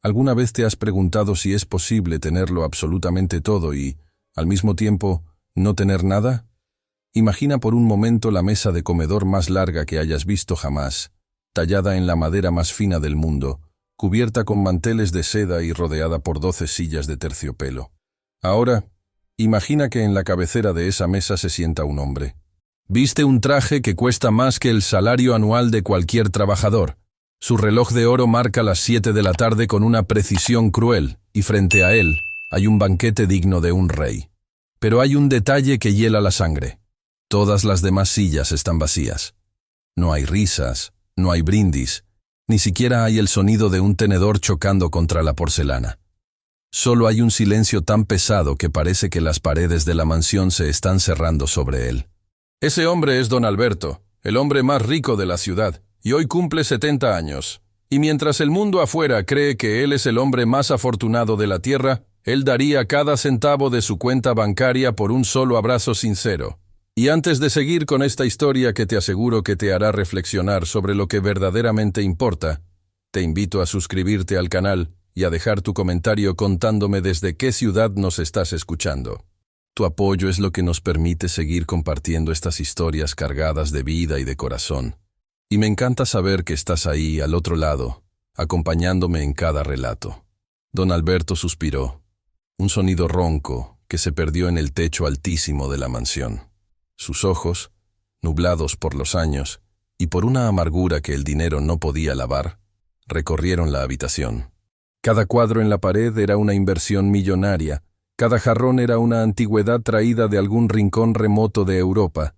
¿Alguna vez te has preguntado si es posible tenerlo absolutamente todo y, al mismo tiempo, no tener nada? Imagina por un momento la mesa de comedor más larga que hayas visto jamás, tallada en la madera más fina del mundo, cubierta con manteles de seda y rodeada por 12 sillas de terciopelo. Ahora, imagina que en la cabecera de esa mesa se sienta un hombre. Viste un traje que cuesta más que el salario anual de cualquier trabajador. Su reloj de oro marca las 7 de la tarde con una precisión cruel, y frente a él hay un banquete digno de un rey. Pero hay un detalle que hiela la sangre. Todas las demás sillas están vacías. No hay risas, no hay brindis, ni siquiera hay el sonido de un tenedor chocando contra la porcelana. Solo hay un silencio tan pesado que parece que las paredes de la mansión se están cerrando sobre él. Ese hombre es don Alberto, el hombre más rico de la ciudad, y hoy cumple 70 años. Y mientras el mundo afuera cree que él es el hombre más afortunado de la tierra, él daría cada centavo de su cuenta bancaria por un solo abrazo sincero. Y antes de seguir con esta historia que te aseguro que te hará reflexionar sobre lo que verdaderamente importa, te invito a suscribirte al canal y a dejar tu comentario contándome desde qué ciudad nos estás escuchando. Tu apoyo es lo que nos permite seguir compartiendo estas historias cargadas de vida y de corazón. Y me encanta saber que estás ahí, al otro lado, acompañándome en cada relato. Don Alberto suspiró, un sonido ronco que se perdió en el techo altísimo de la mansión. Sus ojos, nublados por los años y por una amargura que el dinero no podía lavar, recorrieron la habitación. Cada cuadro en la pared era una inversión millonaria, cada jarrón era una antigüedad traída de algún rincón remoto de Europa,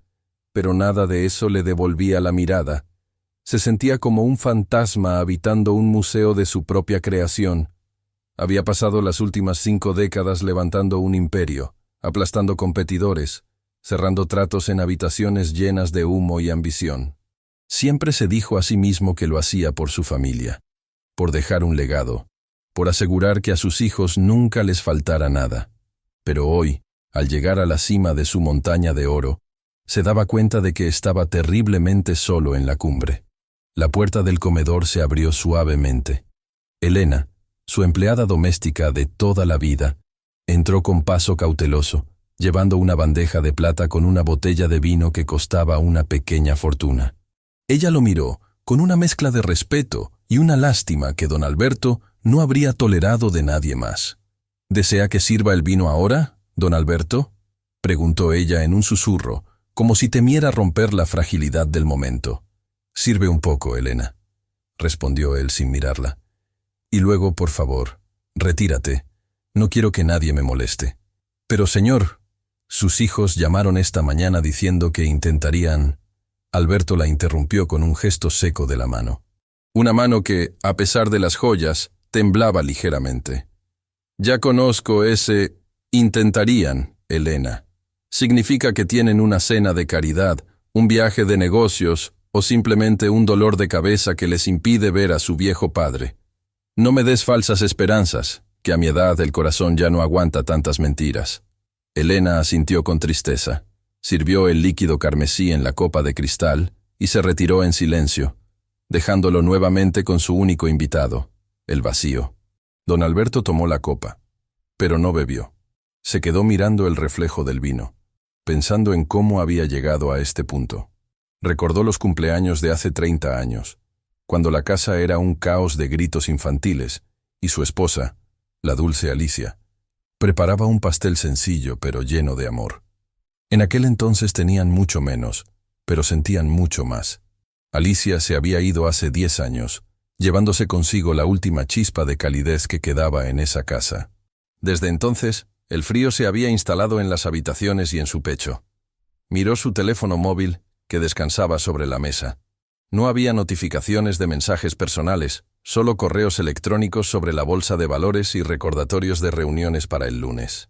pero nada de eso le devolvía la mirada. Se sentía como un fantasma habitando un museo de su propia creación. Había pasado las últimas 5 décadas levantando un imperio, aplastando competidores, cerrando tratos en habitaciones llenas de humo y ambición. Siempre se dijo a sí mismo que lo hacía por su familia, por dejar un legado, por asegurar que a sus hijos nunca les faltara nada. Pero hoy, al llegar a la cima de su montaña de oro, se daba cuenta de que estaba terriblemente solo en la cumbre. La puerta del comedor se abrió suavemente. Elena, su empleada doméstica de toda la vida, entró con paso cauteloso, llevando una bandeja de plata con una botella de vino que costaba una pequeña fortuna. Ella lo miró con una mezcla de respeto y una lástima que don Alberto no habría tolerado de nadie más. ¿Desea que sirva el vino ahora, don Alberto?, preguntó ella en un susurro, como si temiera romper la fragilidad del momento. «Sirve un poco, Elena», respondió él sin mirarla. «Y luego, por favor, retírate. No quiero que nadie me moleste». «Pero, señor», sus hijos llamaron esta mañana diciendo que intentarían... Alberto la interrumpió con un gesto seco de la mano. Una mano que, a pesar de las joyas, temblaba ligeramente. «Ya conozco ese intentarían, Elena. Significa que tienen una cena de caridad, un viaje de negocios o simplemente un dolor de cabeza que les impide ver a su viejo padre. No me des falsas esperanzas, que a mi edad el corazón ya no aguanta tantas mentiras». Elena asintió con tristeza, sirvió el líquido carmesí en la copa de cristal y se retiró en silencio, dejándolo nuevamente con su único invitado, el vacío. Don Alberto tomó la copa, pero no bebió. Se quedó mirando el reflejo del vino, pensando en cómo había llegado a este punto. Recordó los cumpleaños de hace 30 años, cuando la casa era un caos de gritos infantiles, y su esposa, la dulce Alicia, preparaba un pastel sencillo pero lleno de amor. En aquel entonces tenían mucho menos, pero sentían mucho más. Alicia se había ido hace 10 años, llevándose consigo la última chispa de calidez que quedaba en esa casa. Desde entonces, el frío se había instalado en las habitaciones y en su pecho. Miró su teléfono móvil, que descansaba sobre la mesa. No había notificaciones de mensajes personales, solo correos electrónicos sobre la bolsa de valores y recordatorios de reuniones para el lunes.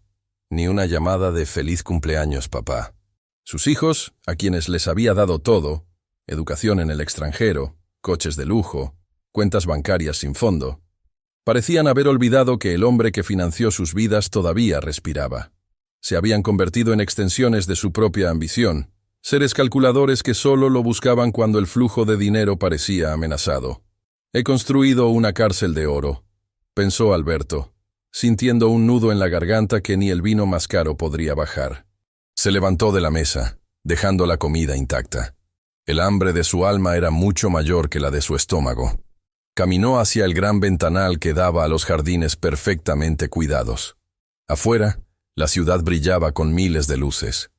Ni una llamada de «Feliz cumpleaños, papá». Sus hijos, a quienes les había dado todo, educación en el extranjero, coches de lujo, cuentas bancarias sin fondo, parecían haber olvidado que el hombre que financió sus vidas todavía respiraba. Se habían convertido en extensiones de su propia ambición, seres calculadores que solo lo buscaban cuando el flujo de dinero parecía amenazado. «He construido una cárcel de oro», pensó Alberto, sintiendo un nudo en la garganta que ni el vino más caro podría bajar. Se levantó de la mesa, dejando la comida intacta. El hambre de su alma era mucho mayor que la de su estómago. Caminó hacia el gran ventanal que daba a los jardines perfectamente cuidados. Afuera, la ciudad brillaba con miles de luces.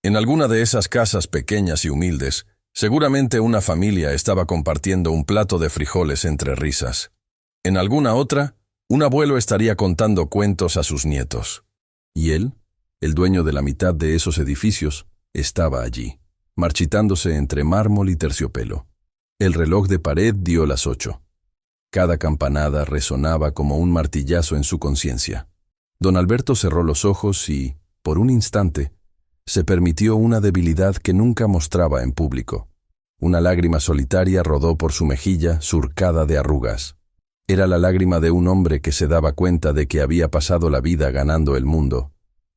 En alguna de esas casas pequeñas y humildes, seguramente una familia estaba compartiendo un plato de frijoles entre risas. En alguna otra, un abuelo estaría contando cuentos a sus nietos. Y él, el dueño de la mitad de esos edificios, estaba allí, marchitándose entre mármol y terciopelo. El reloj de pared dio las 8. Cada campanada resonaba como un martillazo en su conciencia. Don Alberto cerró los ojos y, por un instante, se permitió una debilidad que nunca mostraba en público. Una lágrima solitaria rodó por su mejilla, surcada de arrugas. Era la lágrima de un hombre que se daba cuenta de que había pasado la vida ganando el mundo,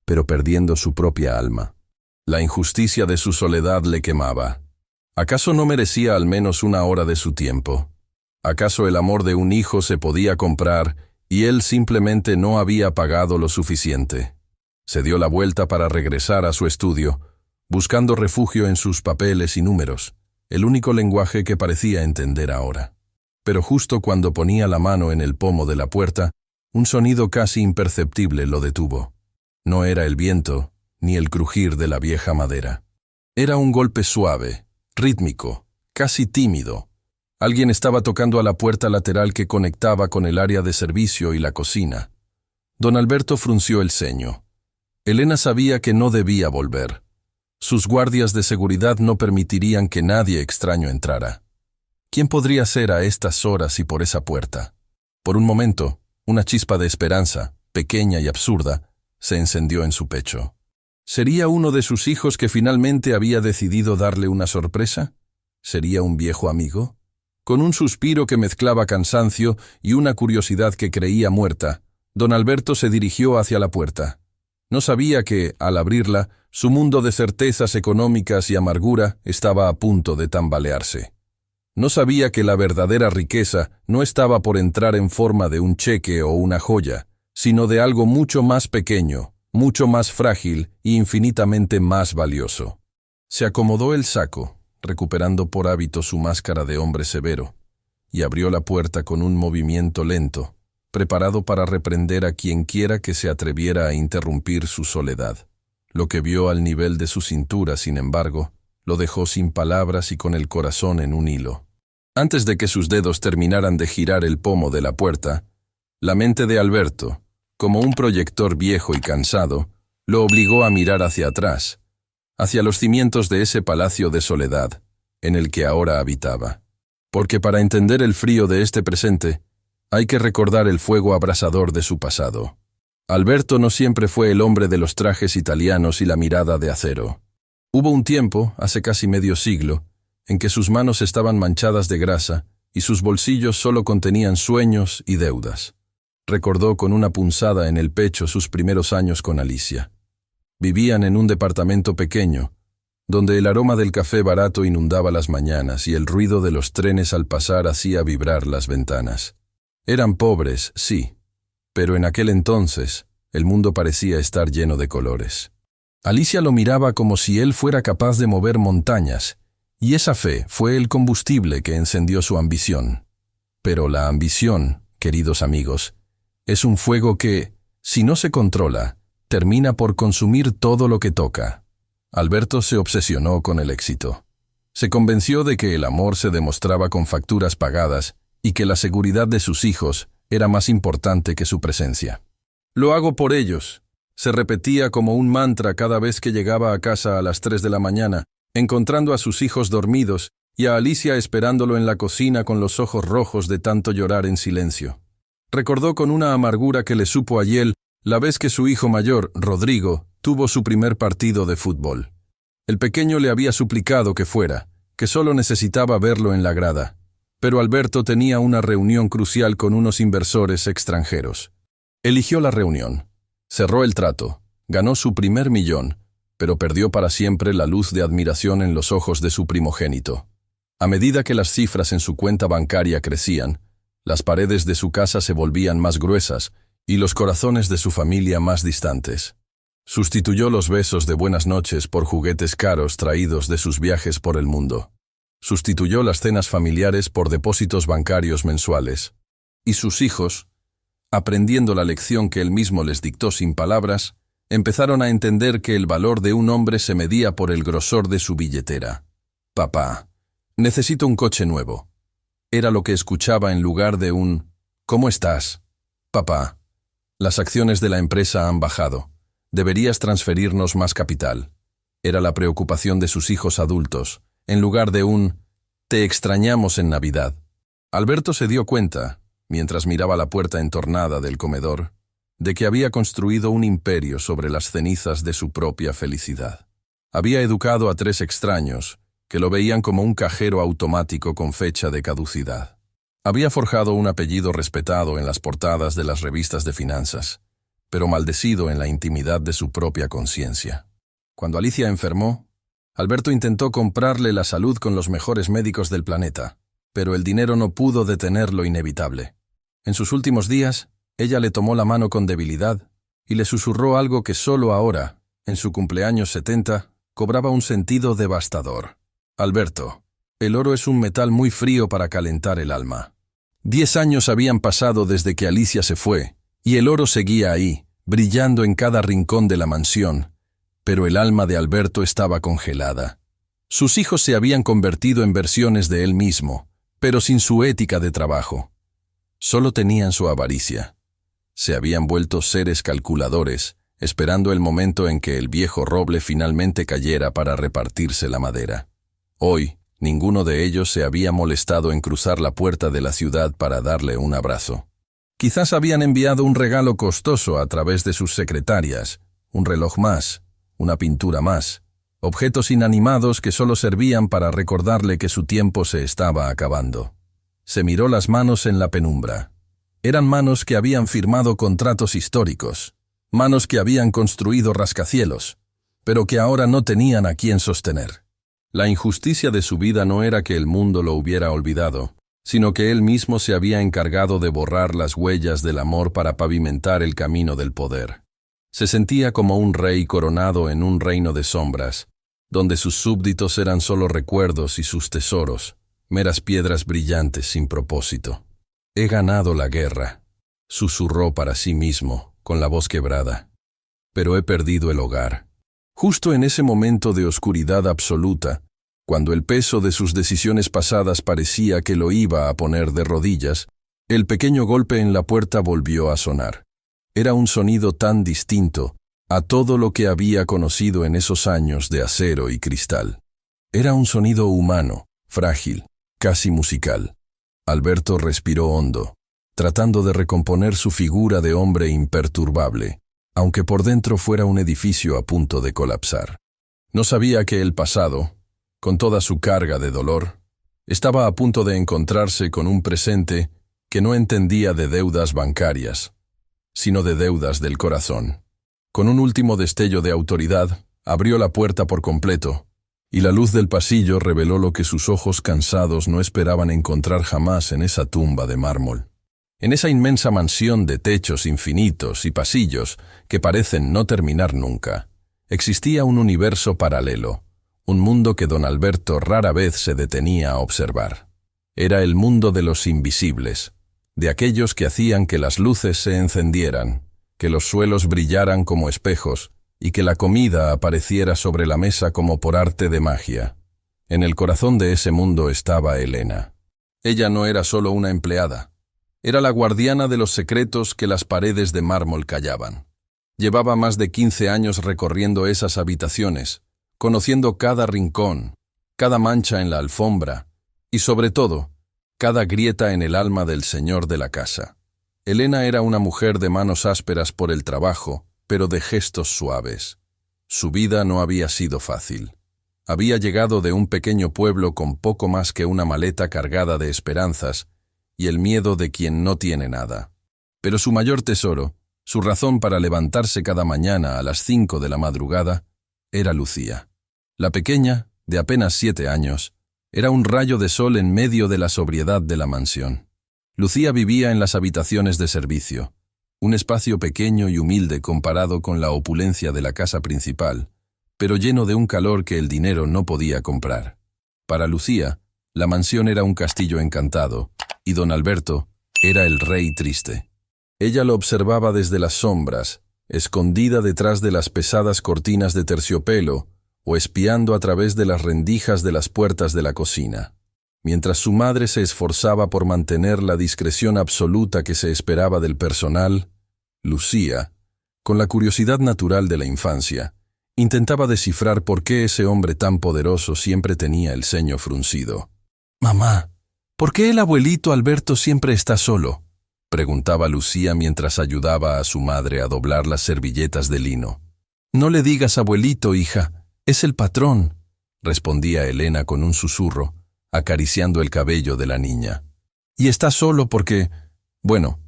pero perdiendo su propia alma. La injusticia de su soledad le quemaba. ¿Acaso no merecía al menos una hora de su tiempo? ¿Acaso el amor de un hijo se podía comprar y él simplemente no había pagado lo suficiente? Se dio la vuelta para regresar a su estudio, buscando refugio en sus papeles y números, el único lenguaje que parecía entender ahora. Pero justo cuando ponía la mano en el pomo de la puerta, un sonido casi imperceptible lo detuvo. No era el viento, ni el crujir de la vieja madera. Era un golpe suave, rítmico, casi tímido. Alguien estaba tocando a la puerta lateral que conectaba con el área de servicio y la cocina. Don Alberto frunció el ceño. Elena sabía que no debía volver. Sus guardias de seguridad no permitirían que nadie extraño entrara. ¿Quién podría ser a estas horas y por esa puerta? Por un momento, una chispa de esperanza, pequeña y absurda, se encendió en su pecho. ¿Sería uno de sus hijos que finalmente había decidido darle una sorpresa? ¿Sería un viejo amigo? Con un suspiro que mezclaba cansancio y una curiosidad que creía muerta, don Alberto se dirigió hacia la puerta. No sabía que, al abrirla, su mundo de certezas económicas y amargura estaba a punto de tambalearse. No sabía que la verdadera riqueza no estaba por entrar en forma de un cheque o una joya, sino de algo mucho más pequeño, mucho más frágil e infinitamente más valioso. Se acomodó el saco, recuperando por hábito su máscara de hombre severo, y abrió la puerta con un movimiento lento, preparado para reprender a quienquiera que se atreviera a interrumpir su soledad. Lo que vio al nivel de su cintura, sin embargo, lo dejó sin palabras y con el corazón en un hilo. Antes de que sus dedos terminaran de girar el pomo de la puerta, la mente de Alberto, como un proyector viejo y cansado, lo obligó a mirar hacia atrás, hacia los cimientos de ese palacio de soledad, en el que ahora habitaba. Porque para entender el frío de este presente, hay que recordar el fuego abrasador de su pasado. Alberto no siempre fue el hombre de los trajes italianos y la mirada de acero. Hubo un tiempo, hace casi medio siglo, en que sus manos estaban manchadas de grasa y sus bolsillos solo contenían sueños y deudas. Recordó con una punzada en el pecho sus primeros años con Alicia. Vivían en un departamento pequeño, donde el aroma del café barato inundaba las mañanas y el ruido de los trenes al pasar hacía vibrar las ventanas. Eran pobres, sí, pero en aquel entonces el mundo parecía estar lleno de colores. Alicia lo miraba como si él fuera capaz de mover montañas, y esa fe fue el combustible que encendió su ambición. Pero la ambición, queridos amigos, es un fuego que, si no se controla, termina por consumir todo lo que toca. Alberto se obsesionó con el éxito. Se convenció de que el amor se demostraba con facturas pagadas y que la seguridad de sus hijos era más importante que su presencia. «Lo hago por ellos», se repetía como un mantra cada vez que llegaba a casa a las 3 de la mañana, encontrando a sus hijos dormidos y a Alicia esperándolo en la cocina con los ojos rojos de tanto llorar en silencio. Recordó con una amargura que le supo a hiel la vez que su hijo mayor, Rodrigo, tuvo su primer partido de fútbol. El pequeño le había suplicado que fuera, que solo necesitaba verlo en la grada. Pero Alberto tenía una reunión crucial con unos inversores extranjeros. Eligió la reunión. Cerró el trato. Ganó su primer millón, pero perdió para siempre la luz de admiración en los ojos de su primogénito. A medida que las cifras en su cuenta bancaria crecían, Las paredes de su casa se volvían más gruesas y los corazones de su familia más distantes. Sustituyó los besos de buenas noches por juguetes caros traídos de sus viajes por el mundo. Sustituyó las cenas familiares por depósitos bancarios mensuales. Y sus hijos, aprendiendo la lección que él mismo les dictó sin palabras, empezaron a entender que el valor de un hombre se medía por el grosor de su billetera. «Papá, necesito un coche nuevo». Era lo que escuchaba en lugar de un «¿Cómo estás? Papá, las acciones de la empresa han bajado. Deberías transferirnos más capital». Era la preocupación de sus hijos adultos, en lugar de un «Te extrañamos en Navidad». Alberto se dio cuenta, mientras miraba la puerta entornada del comedor, de que había construido un imperio sobre las cenizas de su propia felicidad. Había educado a 3 extraños, que lo veían como un cajero automático con fecha de caducidad. Había forjado un apellido respetado en las portadas de las revistas de finanzas, pero maldecido en la intimidad de su propia conciencia. Cuando Alicia enfermó, Alberto intentó comprarle la salud con los mejores médicos del planeta, pero el dinero no pudo detener lo inevitable. En sus últimos días, ella le tomó la mano con debilidad y le susurró algo que solo ahora, en su cumpleaños 70, cobraba un sentido devastador. «Alberto, el oro es un metal muy frío para calentar el alma». 10 años habían pasado desde que Alicia se fue, y el oro seguía ahí, brillando en cada rincón de la mansión, pero el alma de Alberto estaba congelada. Sus hijos se habían convertido en versiones de él mismo, pero sin su ética de trabajo. Solo tenían su avaricia. Se habían vuelto seres calculadores, esperando el momento en que el viejo roble finalmente cayera para repartirse la madera. Hoy, ninguno de ellos se había molestado en cruzar la puerta de la ciudad para darle un abrazo. Quizás habían enviado un regalo costoso a través de sus secretarias, un reloj más, una pintura más, objetos inanimados que solo servían para recordarle que su tiempo se estaba acabando. Se miró las manos en la penumbra. Eran manos que habían firmado contratos históricos, manos que habían construido rascacielos, pero que ahora no tenían a quién sostener. La injusticia de su vida no era que el mundo lo hubiera olvidado, sino que él mismo se había encargado de borrar las huellas del amor para pavimentar el camino del poder. Se sentía como un rey coronado en un reino de sombras, donde sus súbditos eran solo recuerdos y sus tesoros, meras piedras brillantes sin propósito. «He ganado la guerra», susurró para sí mismo, con la voz quebrada. «Pero he perdido el hogar». Justo en ese momento de oscuridad absoluta, cuando el peso de sus decisiones pasadas parecía que lo iba a poner de rodillas, el pequeño golpe en la puerta volvió a sonar. Era un sonido tan distinto a todo lo que había conocido en esos años de acero y cristal. Era un sonido humano, frágil, casi musical. Alberto respiró hondo, tratando de recomponer su figura de hombre imperturbable, aunque por dentro fuera un edificio a punto de colapsar. No sabía que el pasado, con toda su carga de dolor, estaba a punto de encontrarse con un presente que no entendía de deudas bancarias, sino de deudas del corazón. Con un último destello de autoridad, abrió la puerta por completo, y la luz del pasillo reveló lo que sus ojos cansados no esperaban encontrar jamás en esa tumba de mármol. En esa inmensa mansión de techos infinitos y pasillos que parecen no terminar nunca, existía un universo paralelo, un mundo que don Alberto rara vez se detenía a observar. Era el mundo de los invisibles, de aquellos que hacían que las luces se encendieran, que los suelos brillaran como espejos y que la comida apareciera sobre la mesa como por arte de magia. En el corazón de ese mundo estaba Elena. Ella no era solo una empleada. Era la guardiana de los secretos que las paredes de mármol callaban. Llevaba más de 15 años recorriendo esas habitaciones, conociendo cada rincón, cada mancha en la alfombra y, sobre todo, cada grieta en el alma del señor de la casa. Elena era una mujer de manos ásperas por el trabajo, pero de gestos suaves. Su vida no había sido fácil. Había llegado de un pequeño pueblo con poco más que una maleta cargada de esperanzas y el miedo de quien no tiene nada. Pero su mayor tesoro, su razón para levantarse cada mañana a las 5 de la madrugada, era Lucía. La pequeña, de apenas 7 años, era un rayo de sol en medio de la sobriedad de la mansión. Lucía vivía en las habitaciones de servicio, un espacio pequeño y humilde comparado con la opulencia de la casa principal, pero lleno de un calor que el dinero no podía comprar. Para Lucía, la mansión era un castillo encantado, y don Alberto era el rey triste. Ella lo observaba desde las sombras, escondida detrás de las pesadas cortinas de terciopelo o espiando a través de las rendijas de las puertas de la cocina. Mientras su madre se esforzaba por mantener la discreción absoluta que se esperaba del personal, Lucía, con la curiosidad natural de la infancia, intentaba descifrar por qué ese hombre tan poderoso siempre tenía el ceño fruncido. «Mamá, ¿por qué el abuelito Alberto siempre está solo?», preguntaba Lucía mientras ayudaba a su madre a doblar las servilletas de lino. «No le digas abuelito, hija, es el patrón», respondía Elena con un susurro, acariciando el cabello de la niña. «Y está solo porque, bueno,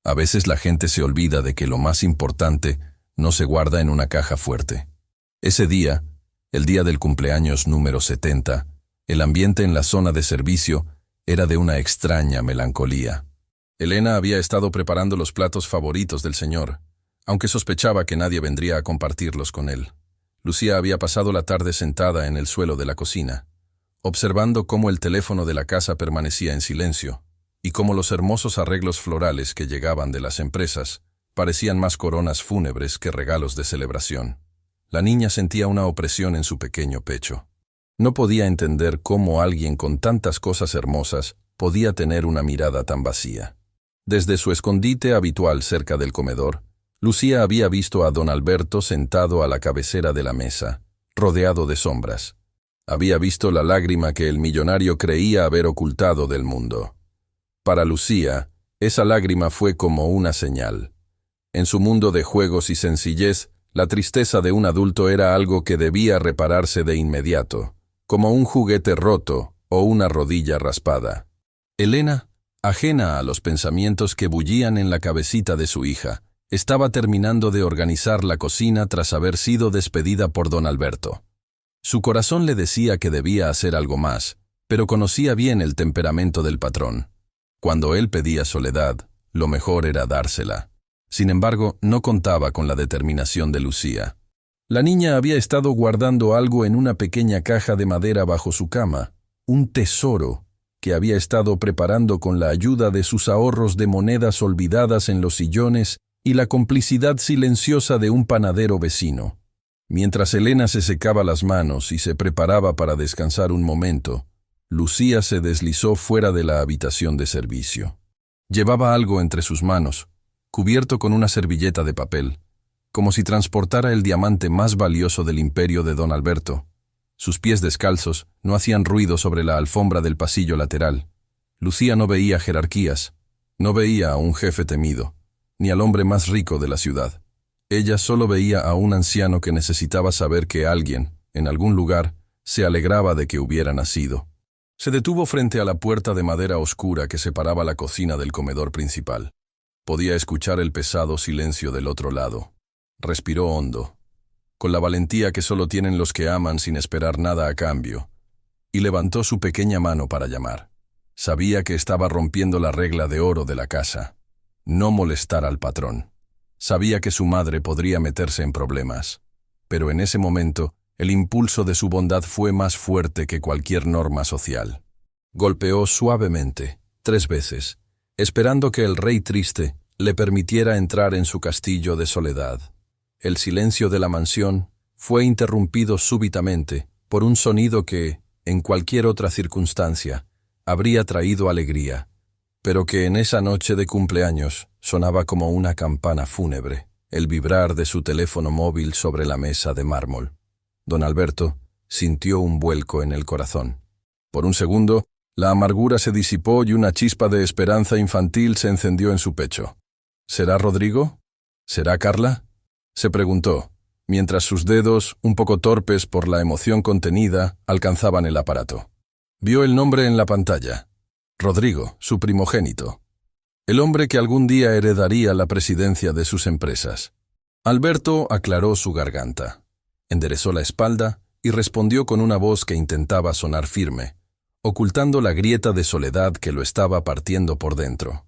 a veces la gente se olvida de que lo más importante no se guarda en una caja fuerte». Ese día, el día del cumpleaños número 70, el ambiente en la zona de servicio era de una extraña melancolía. Elena había estado preparando los platos favoritos del señor, aunque sospechaba que nadie vendría a compartirlos con él. Lucía había pasado la tarde sentada en el suelo de la cocina, observando cómo el teléfono de la casa permanecía en silencio y cómo los hermosos arreglos florales que llegaban de las empresas parecían más coronas fúnebres que regalos de celebración. La niña sentía una opresión en su pequeño pecho. No podía entender cómo alguien con tantas cosas hermosas podía tener una mirada tan vacía. Desde su escondite habitual cerca del comedor, Lucía había visto a don Alberto sentado a la cabecera de la mesa, rodeado de sombras. Había visto la lágrima que el millonario creía haber ocultado del mundo. Para Lucía, esa lágrima fue como una señal. En su mundo de juegos y sencillez, la tristeza de un adulto era algo que debía repararse de inmediato, como un juguete roto o una rodilla raspada. Elena, ajena a los pensamientos que bullían en la cabecita de su hija, estaba terminando de organizar la cocina tras haber sido despedida por don Alberto. Su corazón le decía que debía hacer algo más, pero conocía bien el temperamento del patrón. Cuando él pedía soledad, lo mejor era dársela. Sin embargo, no contaba con la determinación de Lucía. La niña había estado guardando algo en una pequeña caja de madera bajo su cama, un tesoro que había estado preparando con la ayuda de sus ahorros de monedas olvidadas en los sillones y la complicidad silenciosa de un panadero vecino. Mientras Elena se secaba las manos y se preparaba para descansar un momento, Lucía se deslizó fuera de la habitación de servicio. Llevaba algo entre sus manos, cubierto con una servilleta de papel, como si transportara el diamante más valioso del imperio de don Alberto. Sus pies descalzos no hacían ruido sobre la alfombra del pasillo lateral. Lucía no veía jerarquías, no veía a un jefe temido, ni al hombre más rico de la ciudad. Ella solo veía a un anciano que necesitaba saber que alguien, en algún lugar, se alegraba de que hubiera nacido. Se detuvo frente a la puerta de madera oscura que separaba la cocina del comedor principal. Podía escuchar el pesado silencio del otro lado. Respiró hondo, con la valentía que solo tienen los que aman sin esperar nada a cambio, y levantó su pequeña mano para llamar. Sabía que estaba rompiendo la regla de oro de la casa: no molestar al patrón. Sabía que su madre podría meterse en problemas, pero en ese momento el impulso de su bondad fue más fuerte que cualquier norma social. Golpeó suavemente, 3 veces, esperando que el rey triste le permitiera entrar en su castillo de soledad. El silencio de la mansión fue interrumpido súbitamente por un sonido que, en cualquier otra circunstancia, habría traído alegría, pero que en esa noche de cumpleaños sonaba como una campana fúnebre, el vibrar de su teléfono móvil sobre la mesa de mármol. Don Alberto sintió un vuelco en el corazón. Por un segundo, la amargura se disipó y una chispa de esperanza infantil se encendió en su pecho. ¿Será Rodrigo? ¿Será Carla?, se preguntó, mientras sus dedos, un poco torpes por la emoción contenida, alcanzaban el aparato. Vio el nombre en la pantalla: Rodrigo, su primogénito. El hombre que algún día heredaría la presidencia de sus empresas. Alberto aclaró su garganta, enderezó la espalda y respondió con una voz que intentaba sonar firme: ocultando la grieta de soledad que lo estaba partiendo por dentro.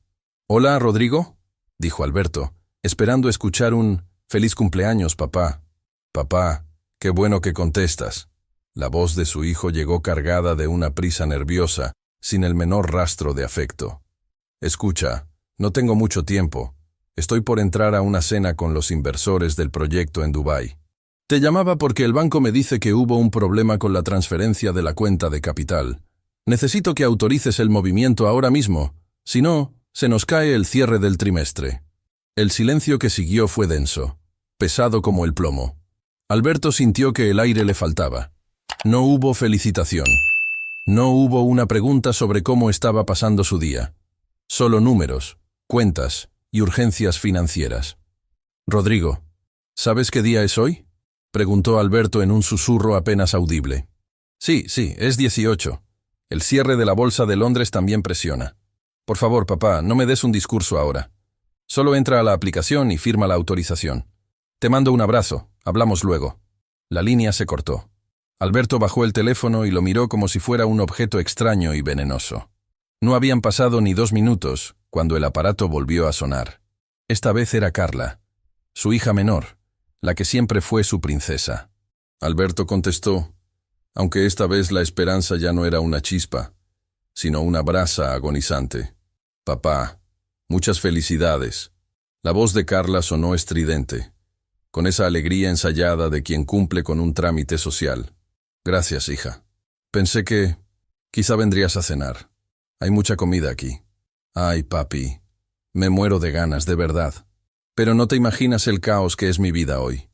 «Hola, Rodrigo», dijo Alberto, esperando escuchar un «Feliz cumpleaños, papá». «Papá, qué bueno que contestas». La voz de su hijo llegó cargada de una prisa nerviosa, sin el menor rastro de afecto. «Escucha, no tengo mucho tiempo. Estoy por entrar a una cena con los inversores del proyecto en Dubái. Te llamaba porque el banco me dice que hubo un problema con la transferencia de la cuenta de capital. Necesito que autorices el movimiento ahora mismo, si no, se nos cae el cierre del trimestre». El silencio que siguió fue denso, pesado como el plomo. Alberto sintió que el aire le faltaba. No hubo felicitación. No hubo una pregunta sobre cómo estaba pasando su día. Solo números, cuentas y urgencias financieras. «Rodrigo, ¿sabes qué día es hoy?», preguntó Alberto en un susurro apenas audible. Sí, es 18. El cierre de la Bolsa de Londres también presiona. Por favor, papá, no me des un discurso ahora. Solo entra a la aplicación y firma la autorización. Te mando un abrazo, hablamos luego». La línea se cortó. Alberto bajó el teléfono y lo miró como si fuera un objeto extraño y venenoso. No habían pasado ni 2 minutos cuando el aparato volvió a sonar. Esta vez era Carla, su hija menor, la que siempre fue su princesa. Alberto contestó, aunque esta vez la esperanza ya no era una chispa, sino una brasa agonizante. «Papá, muchas felicidades». La voz de Carla sonó estridente, con esa alegría ensayada de quien cumple con un trámite social. «Gracias, hija. Pensé que quizá vendrías a cenar. Hay mucha comida aquí». «Ay, papi, me muero de ganas, de verdad. Pero no te imaginas el caos que es mi vida hoy.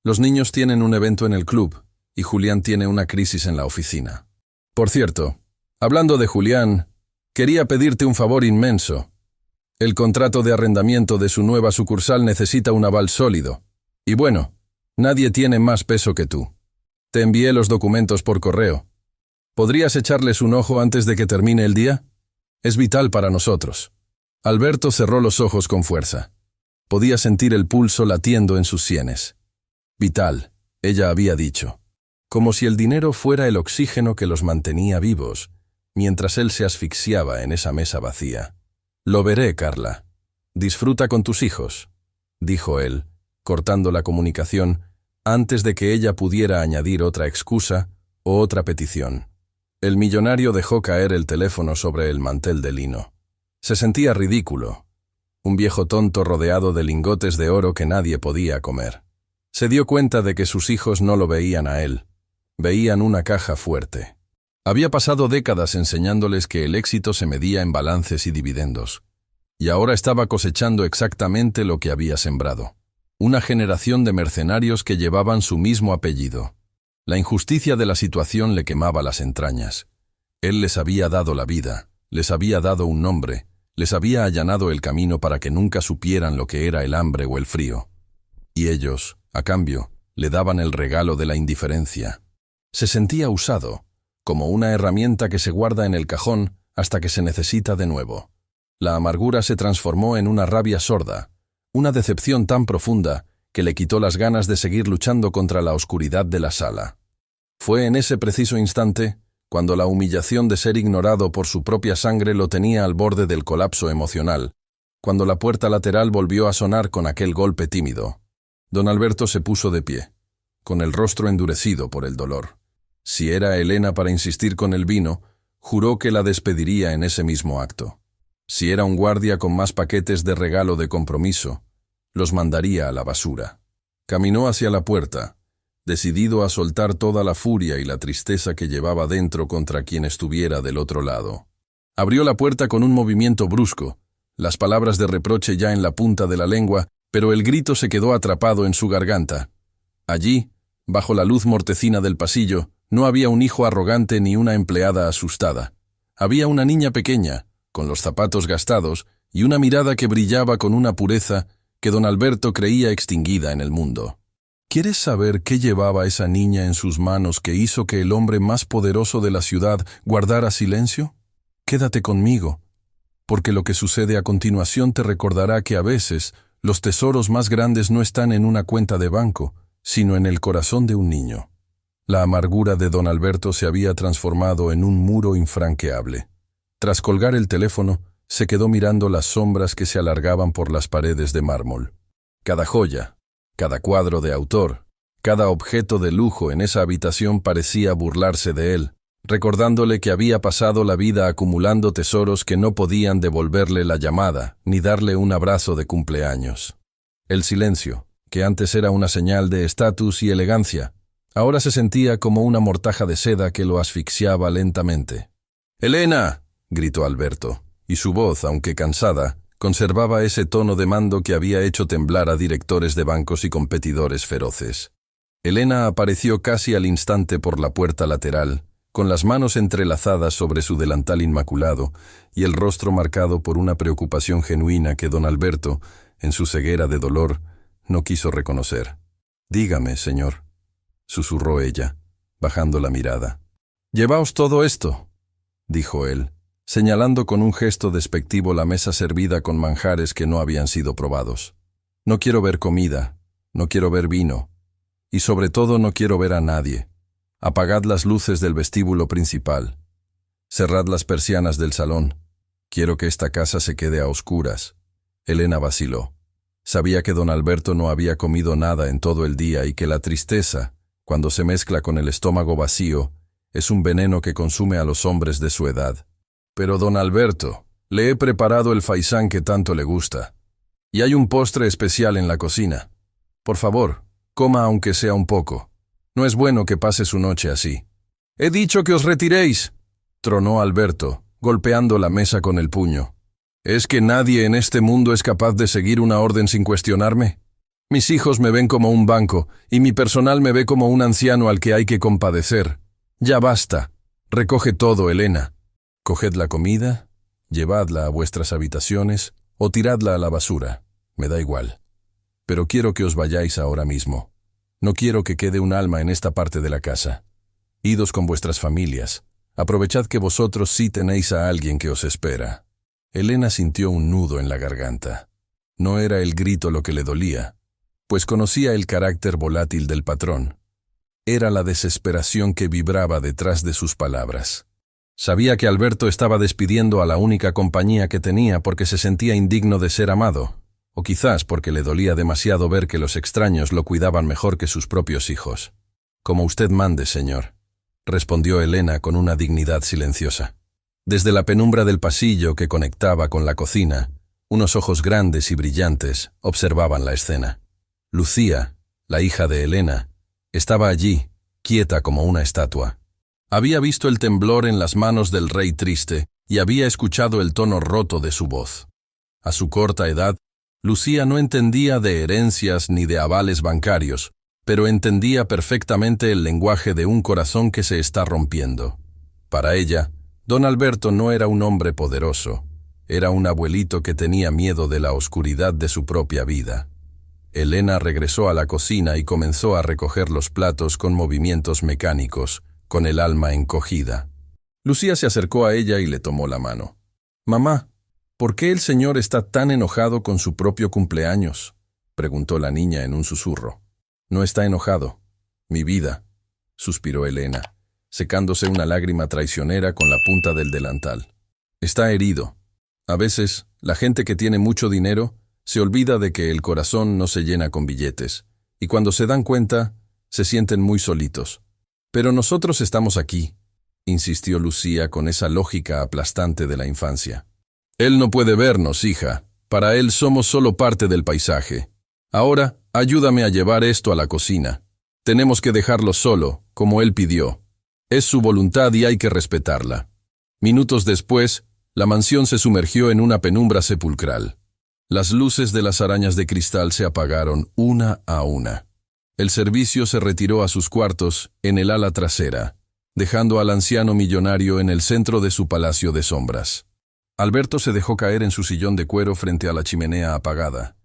Los niños tienen un evento en el club y Julián tiene una crisis en la oficina. Por cierto, hablando de Julián, quería pedirte un favor inmenso. El contrato de arrendamiento de su nueva sucursal necesita un aval sólido. Y bueno, nadie tiene más peso que tú. Te envié los documentos por correo. ¿Podrías echarles un ojo antes de que termine el día? Es vital para nosotros». Alberto cerró los ojos con fuerza. Podía sentir el pulso latiendo en sus sienes. Vital, ella había dicho. Como si el dinero fuera el oxígeno que los mantenía vivos, mientras él se asfixiaba en esa mesa vacía. «Lo veré, Carla. Disfruta con tus hijos», dijo él, cortando la comunicación antes de que ella pudiera añadir otra excusa o otra petición. El millonario dejó caer el teléfono sobre el mantel de lino. Se sentía ridículo, un viejo tonto rodeado de lingotes de oro que nadie podía comer. Se dio cuenta de que sus hijos no lo veían a él, veían una caja fuerte. Había pasado décadas enseñándoles que el éxito se medía en balances y dividendos, y ahora estaba cosechando exactamente lo que había sembrado. Una generación de mercenarios que llevaban su mismo apellido. La injusticia de la situación le quemaba las entrañas. Él les había dado la vida, les había dado un nombre, les había allanado el camino para que nunca supieran lo que era el hambre o el frío. Y ellos, a cambio, le daban el regalo de la indiferencia. Se sentía usado, como una herramienta que se guarda en el cajón hasta que se necesita de nuevo. La amargura se transformó en una rabia sorda, una decepción tan profunda que le quitó las ganas de seguir luchando contra la oscuridad de la sala. Fue en ese preciso instante cuando la humillación de ser ignorado por su propia sangre lo tenía al borde del colapso emocional, cuando la puerta lateral volvió a sonar con aquel golpe tímido. Don Alberto se puso de pie, con el rostro endurecido por el dolor. Si era Elena para insistir con el vino, juró que la despediría en ese mismo acto. Si era un guardia con más paquetes de regalo de compromiso, los mandaría a la basura. Caminó hacia la puerta, decidido a soltar toda la furia y la tristeza que llevaba dentro contra quien estuviera del otro lado. Abrió la puerta con un movimiento brusco, las palabras de reproche ya en la punta de la lengua, pero el grito se quedó atrapado en su garganta. Allí, bajo la luz mortecina del pasillo, no había un hijo arrogante ni una empleada asustada. Había una niña pequeña, con los zapatos gastados, y una mirada que brillaba con una pureza que don Alberto creía extinguida en el mundo. ¿Quieres saber qué llevaba esa niña en sus manos que hizo que el hombre más poderoso de la ciudad guardara silencio? Quédate conmigo, porque lo que sucede a continuación te recordará que a veces los tesoros más grandes no están en una cuenta de banco, sino en el corazón de un niño. La amargura de don Alberto se había transformado en un muro infranqueable. Tras colgar el teléfono, se quedó mirando las sombras que se alargaban por las paredes de mármol. Cada joya, cada cuadro de autor, cada objeto de lujo en esa habitación parecía burlarse de él, recordándole que había pasado la vida acumulando tesoros que no podían devolverle la llamada ni darle un abrazo de cumpleaños. El silencio, que antes era una señal de estatus y elegancia, ahora se sentía como una mortaja de seda que lo asfixiaba lentamente. «¡Elena!», gritó Alberto, y su voz, aunque cansada, conservaba ese tono de mando que había hecho temblar a directores de bancos y competidores feroces. Elena apareció casi al instante por la puerta lateral, con las manos entrelazadas sobre su delantal inmaculado y el rostro marcado por una preocupación genuina que don Alberto, en su ceguera de dolor, no quiso reconocer. «Dígame, señor», susurró ella, bajando la mirada. «Llevaos todo esto», dijo él, señalando con un gesto despectivo la mesa servida con manjares que no habían sido probados. «No quiero ver comida, no quiero ver vino, y sobre todo no quiero ver a nadie. Apagad las luces del vestíbulo principal. Cerrad las persianas del salón. Quiero que esta casa se quede a oscuras». Elena vaciló. Sabía que don Alberto no había comido nada en todo el día y que la tristeza, cuando se mezcla con el estómago vacío, es un veneno que consume a los hombres de su edad. «Pero don Alberto, le he preparado el faisán que tanto le gusta. Y hay un postre especial en la cocina. Por favor, coma aunque sea un poco. No es bueno que pase su noche así». «He dicho que os retiréis», tronó Alberto, golpeando la mesa con el puño. «¿Es que nadie en este mundo es capaz de seguir una orden sin cuestionarme? Mis hijos me ven como un banco, y mi personal me ve como un anciano al que hay que compadecer. Ya basta. Recoge todo, Elena. Coged la comida, llevadla a vuestras habitaciones o tiradla a la basura. Me da igual. Pero quiero que os vayáis ahora mismo. No quiero que quede un alma en esta parte de la casa. Idos con vuestras familias. Aprovechad que vosotros sí tenéis a alguien que os espera». Elena sintió un nudo en la garganta. No era el grito lo que le dolía, pues conocía el carácter volátil del patrón. Era la desesperación que vibraba detrás de sus palabras. Sabía que Alberto estaba despidiendo a la única compañía que tenía porque se sentía indigno de ser amado, o quizás porque le dolía demasiado ver que los extraños lo cuidaban mejor que sus propios hijos. «Como usted mande, señor», respondió Elena con una dignidad silenciosa. Desde la penumbra del pasillo que conectaba con la cocina, unos ojos grandes y brillantes observaban la escena. Lucía, la hija de Elena, estaba allí, quieta como una estatua. Había visto el temblor en las manos del rey triste y había escuchado el tono roto de su voz. A su corta edad, Lucía no entendía de herencias ni de avales bancarios, pero entendía perfectamente el lenguaje de un corazón que se está rompiendo. Para ella, don Alberto no era un hombre poderoso, era un abuelito que tenía miedo de la oscuridad de su propia vida. Elena regresó a la cocina y comenzó a recoger los platos con movimientos mecánicos, con el alma encogida. Lucía se acercó a ella y le tomó la mano. «Mamá, ¿por qué el señor está tan enojado con su propio cumpleaños?», preguntó la niña en un susurro. «No está enojado, mi vida», suspiró Elena, secándose una lágrima traicionera con la punta del delantal. «Está herido. A veces, la gente que tiene mucho dinero se olvida de que el corazón no se llena con billetes, y cuando se dan cuenta, se sienten muy solitos. Pero nosotros estamos aquí», insistió Lucía con esa lógica aplastante de la infancia. «Él no puede vernos, hija. Para él somos solo parte del paisaje. Ahora, ayúdame a llevar esto a la cocina. Tenemos que dejarlo solo, como él pidió. Es su voluntad y hay que respetarla». Minutos después, la mansión se sumergió en una penumbra sepulcral. Las luces de las arañas de cristal se apagaron una a una. El servicio se retiró a sus cuartos en el ala trasera, dejando al anciano millonario en el centro de su palacio de sombras. Alberto se dejó caer en su sillón de cuero frente a la chimenea apagada.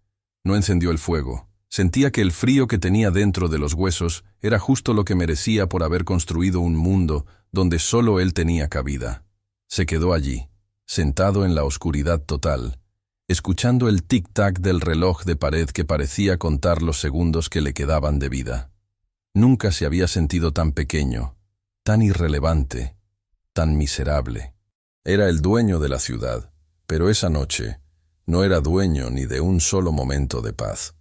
No encendió el fuego. Sentía que el frío que tenía dentro de los huesos era justo lo que merecía por haber construido un mundo donde solo él tenía cabida. Se quedó allí, sentado en la oscuridad total, escuchando el tic-tac del reloj de pared que parecía contar los segundos que le quedaban de vida. Nunca se había sentido tan pequeño, tan irrelevante, tan miserable. Era el dueño de la ciudad, pero esa noche no era dueño ni de un solo momento de paz.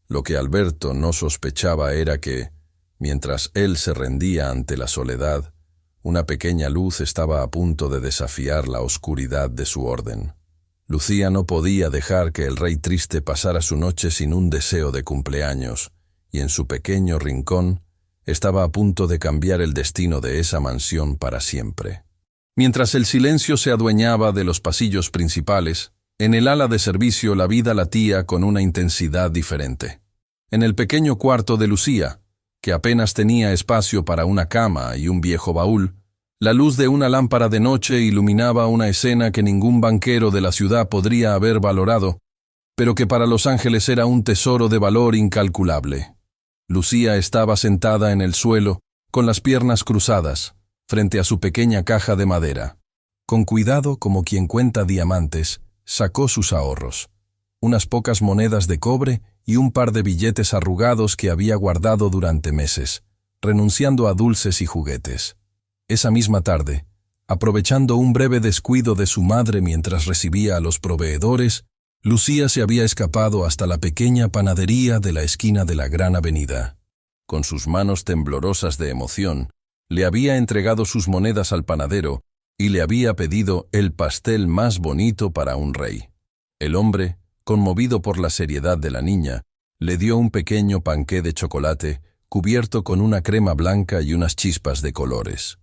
Lo que Alberto no sospechaba era que, mientras él se rendía ante la soledad, una pequeña luz estaba a punto de desafiar la oscuridad de su orden. Lucía no podía dejar que el rey triste pasara su noche sin un deseo de cumpleaños, y en su pequeño rincón estaba a punto de cambiar el destino de esa mansión para siempre. Mientras el silencio se adueñaba de los pasillos principales, en el ala de servicio la vida latía con una intensidad diferente. En el pequeño cuarto de Lucía, que apenas tenía espacio para una cama y un viejo baúl, la luz de una lámpara de noche iluminaba una escena que ningún banquero de la ciudad podría haber valorado, pero que para los ángeles era un tesoro de valor incalculable. Lucía estaba sentada en el suelo, con las piernas cruzadas, frente a su pequeña caja de madera. Con cuidado, como quien cuenta diamantes, sacó sus ahorros, unas pocas monedas de cobre y un par de billetes arrugados que había guardado durante meses, renunciando a dulces y juguetes. Esa misma tarde, aprovechando un breve descuido de su madre mientras recibía a los proveedores, Lucía se había escapado hasta la pequeña panadería de la esquina de la gran avenida. Con sus manos temblorosas de emoción, le había entregado sus monedas al panadero y le había pedido el pastel más bonito para un rey. El hombre, conmovido por la seriedad de la niña, le dio un pequeño panqué de chocolate cubierto con una crema blanca y unas chispas de colores.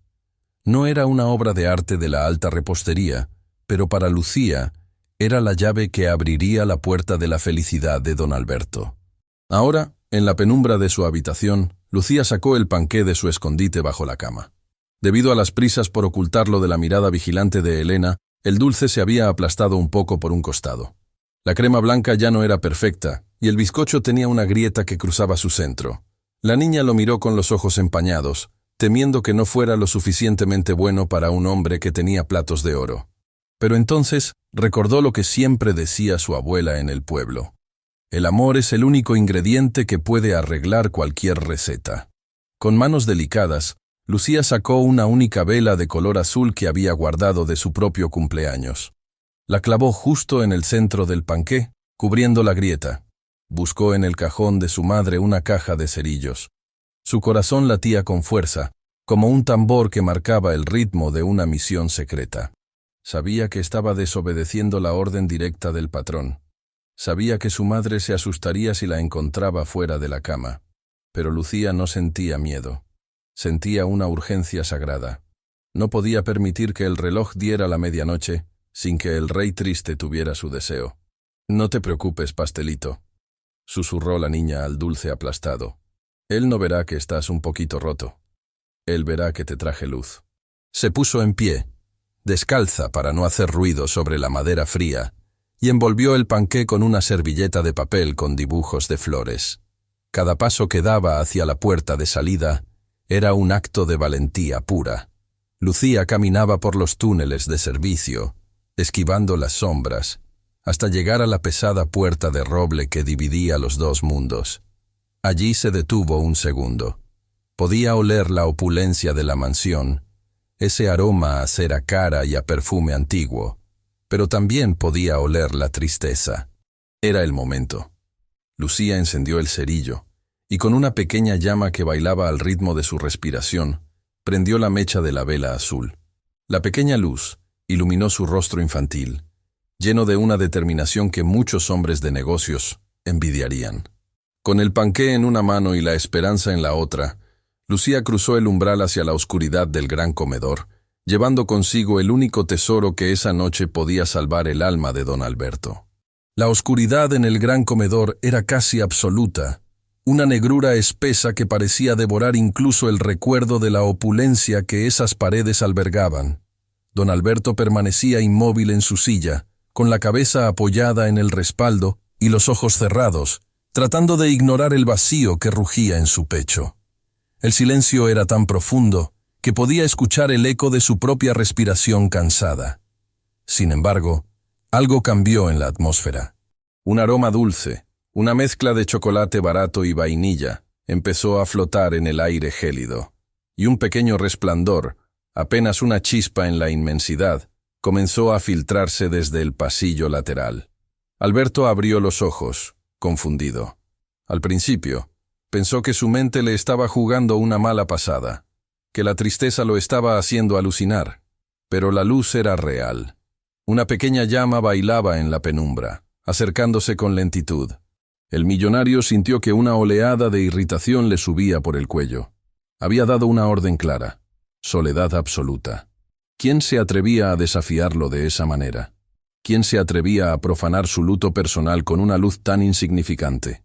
No era una obra de arte de la alta repostería, pero para Lucía era la llave que abriría la puerta de la felicidad de don Alberto. Ahora, en la penumbra de su habitación, Lucía sacó el panqué de su escondite bajo la cama. Debido a las prisas por ocultarlo de la mirada vigilante de Elena, el dulce se había aplastado un poco por un costado. La crema blanca ya no era perfecta, y el bizcocho tenía una grieta que cruzaba su centro. La niña lo miró con los ojos empañados, temiendo que no fuera lo suficientemente bueno para un hombre que tenía platos de oro. Pero entonces recordó lo que siempre decía su abuela en el pueblo. El amor es el único ingrediente que puede arreglar cualquier receta. Con manos delicadas, Lucía sacó una única vela de color azul que había guardado de su propio cumpleaños. La clavó justo en el centro del panqué, cubriendo la grieta. Buscó en el cajón de su madre una caja de cerillos. Su corazón latía con fuerza, como un tambor que marcaba el ritmo de una misión secreta. Sabía que estaba desobedeciendo la orden directa del patrón. Sabía que su madre se asustaría si la encontraba fuera de la cama. Pero Lucía no sentía miedo. Sentía una urgencia sagrada. No podía permitir que el reloj diera la medianoche sin que el rey triste tuviera su deseo. «No te preocupes, pastelito», susurró la niña al dulce aplastado. «Él no verá que estás un poquito roto. Él verá que te traje luz». Se puso en pie, descalza para no hacer ruido sobre la madera fría, y envolvió el panqué con una servilleta de papel con dibujos de flores. Cada paso que daba hacia la puerta de salida era un acto de valentía pura. Lucía caminaba por los túneles de servicio, esquivando las sombras, hasta llegar a la pesada puerta de roble que dividía los dos mundos. Allí se detuvo un segundo. Podía oler la opulencia de la mansión, ese aroma a cera cara y a perfume antiguo, pero también podía oler la tristeza. Era el momento. Lucía encendió el cerillo, y con una pequeña llama que bailaba al ritmo de su respiración, prendió la mecha de la vela azul. La pequeña luz iluminó su rostro infantil, lleno de una determinación que muchos hombres de negocios envidiarían. Con el panqué en una mano y la esperanza en la otra, Lucía cruzó el umbral hacia la oscuridad del gran comedor, llevando consigo el único tesoro que esa noche podía salvar el alma de don Alberto. La oscuridad en el gran comedor era casi absoluta, una negrura espesa que parecía devorar incluso el recuerdo de la opulencia que esas paredes albergaban. Don Alberto permanecía inmóvil en su silla, con la cabeza apoyada en el respaldo y los ojos cerrados, tratando de ignorar el vacío que rugía en su pecho. El silencio era tan profundo que podía escuchar el eco de su propia respiración cansada. Sin embargo, algo cambió en la atmósfera. Un aroma dulce, una mezcla de chocolate barato y vainilla, empezó a flotar en el aire gélido, y un pequeño resplandor, apenas una chispa en la inmensidad, comenzó a filtrarse desde el pasillo lateral. Alberto abrió los ojos, confundido. Al principio, pensó que su mente le estaba jugando una mala pasada, que la tristeza lo estaba haciendo alucinar, pero la luz era real. Una pequeña llama bailaba en la penumbra, acercándose con lentitud. El millonario sintió que una oleada de irritación le subía por el cuello. Había dado una orden clara: soledad absoluta. ¿Quién se atrevía a desafiarlo de esa manera? ¿Quién se atrevía a profanar su luto personal con una luz tan insignificante?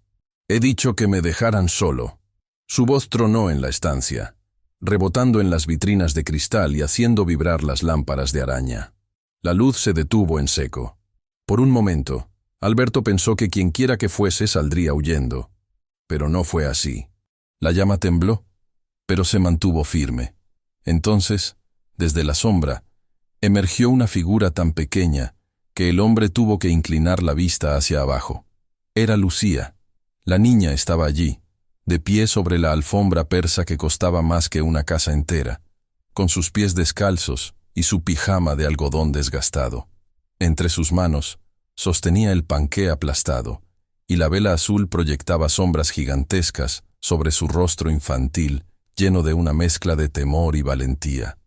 He dicho que me dejaran solo. Su voz tronó en la estancia, rebotando en las vitrinas de cristal y haciendo vibrar las lámparas de araña. La luz se detuvo en seco. Por un momento, Alberto pensó que quienquiera que fuese saldría huyendo. Pero no fue así. La llama tembló, pero se mantuvo firme. Entonces, desde la sombra, emergió una figura tan pequeña que el hombre tuvo que inclinar la vista hacia abajo. Era Lucía. La niña estaba allí, de pie sobre la alfombra persa que costaba más que una casa entera, con sus pies descalzos y su pijama de algodón desgastado. Entre sus manos, sostenía el panqué aplastado, y la vela azul proyectaba sombras gigantescas sobre su rostro infantil, lleno de una mezcla de temor y valentía.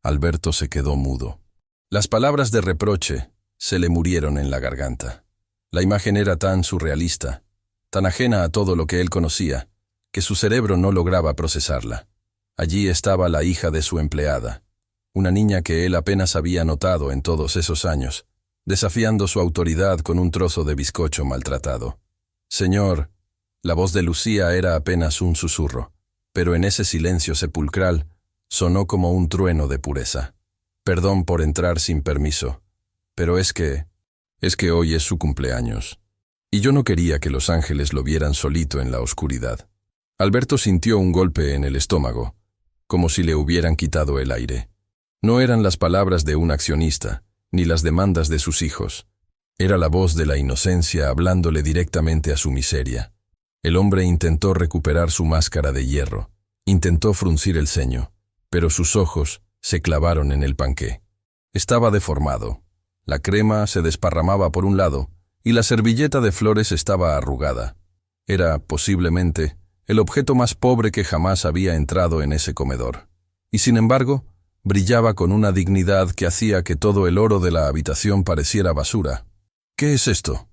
Alberto se quedó mudo. Las palabras de reproche se le murieron en la garganta. La imagen era tan surrealista, tan ajena a todo lo que él conocía, que su cerebro no lograba procesarla. Allí estaba la hija de su empleada, una niña que él apenas había notado en todos esos años, desafiando su autoridad con un trozo de bizcocho maltratado. «Señor», la voz de Lucía era apenas un susurro, pero en ese silencio sepulcral sonó como un trueno de pureza. «Perdón por entrar sin permiso, pero es que hoy es su cumpleaños. Y yo no quería que los ángeles lo vieran solito en la oscuridad». Alberto sintió un golpe en el estómago, como si le hubieran quitado el aire. No eran las palabras de un accionista, ni las demandas de sus hijos. Era la voz de la inocencia hablándole directamente a su miseria. El hombre intentó recuperar su máscara de hierro, intentó fruncir el ceño, pero sus ojos se clavaron en el panqué. Estaba deformado. La crema se desparramaba por un lado y la servilleta de flores estaba arrugada. Era, posiblemente, el objeto más pobre que jamás había entrado en ese comedor. Y sin embargo, brillaba con una dignidad que hacía que todo el oro de la habitación pareciera basura. «¿Qué es esto?»,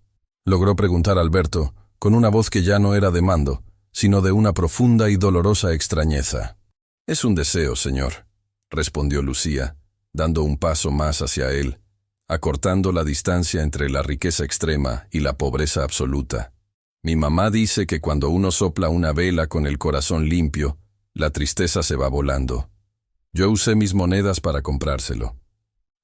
logró preguntar Alberto, con una voz que ya no era de mando, sino de una profunda y dolorosa extrañeza. «Es un deseo, señor», respondió Lucía, dando un paso más hacia él, acortando la distancia entre la riqueza extrema y la pobreza absoluta. «Mi mamá dice que cuando uno sopla una vela con el corazón limpio, la tristeza se va volando. Yo usé mis monedas para comprárselo.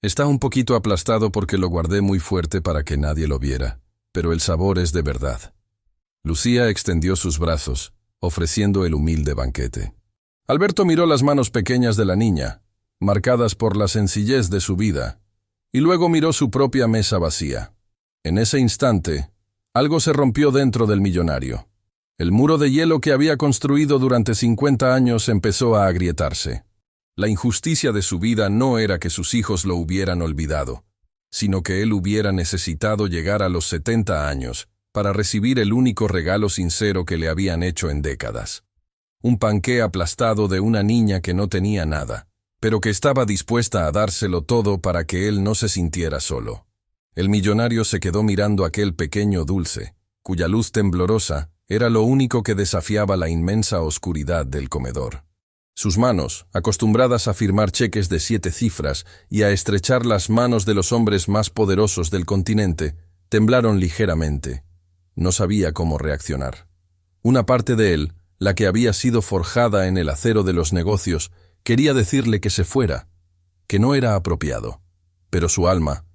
Está un poquito aplastado porque lo guardé muy fuerte para que nadie lo viera, pero el sabor es de verdad». Lucía extendió sus brazos, ofreciendo el humilde banquete. Alberto miró las manos pequeñas de la niña, marcadas por la sencillez de su vida, y luego miró su propia mesa vacía. En ese instante, algo se rompió dentro del millonario. El muro de hielo que había construido durante 50 años empezó a agrietarse. La injusticia de su vida no era que sus hijos lo hubieran olvidado, sino que él hubiera necesitado llegar a los 70 años para recibir el único regalo sincero que le habían hecho en décadas. Un panqué aplastado de una niña que no tenía nada, pero que estaba dispuesta a dárselo todo para que él no se sintiera solo. El millonario se quedó mirando aquel pequeño dulce, cuya luz temblorosa era lo único que desafiaba la inmensa oscuridad del comedor. Sus manos, acostumbradas a firmar cheques de 7 cifras y a estrechar las manos de los hombres más poderosos del continente, temblaron ligeramente. No sabía cómo reaccionar. Una parte de él, la que había sido forjada en el acero de los negocios, quería decirle que se fuera, que no era apropiado. Pero su alma,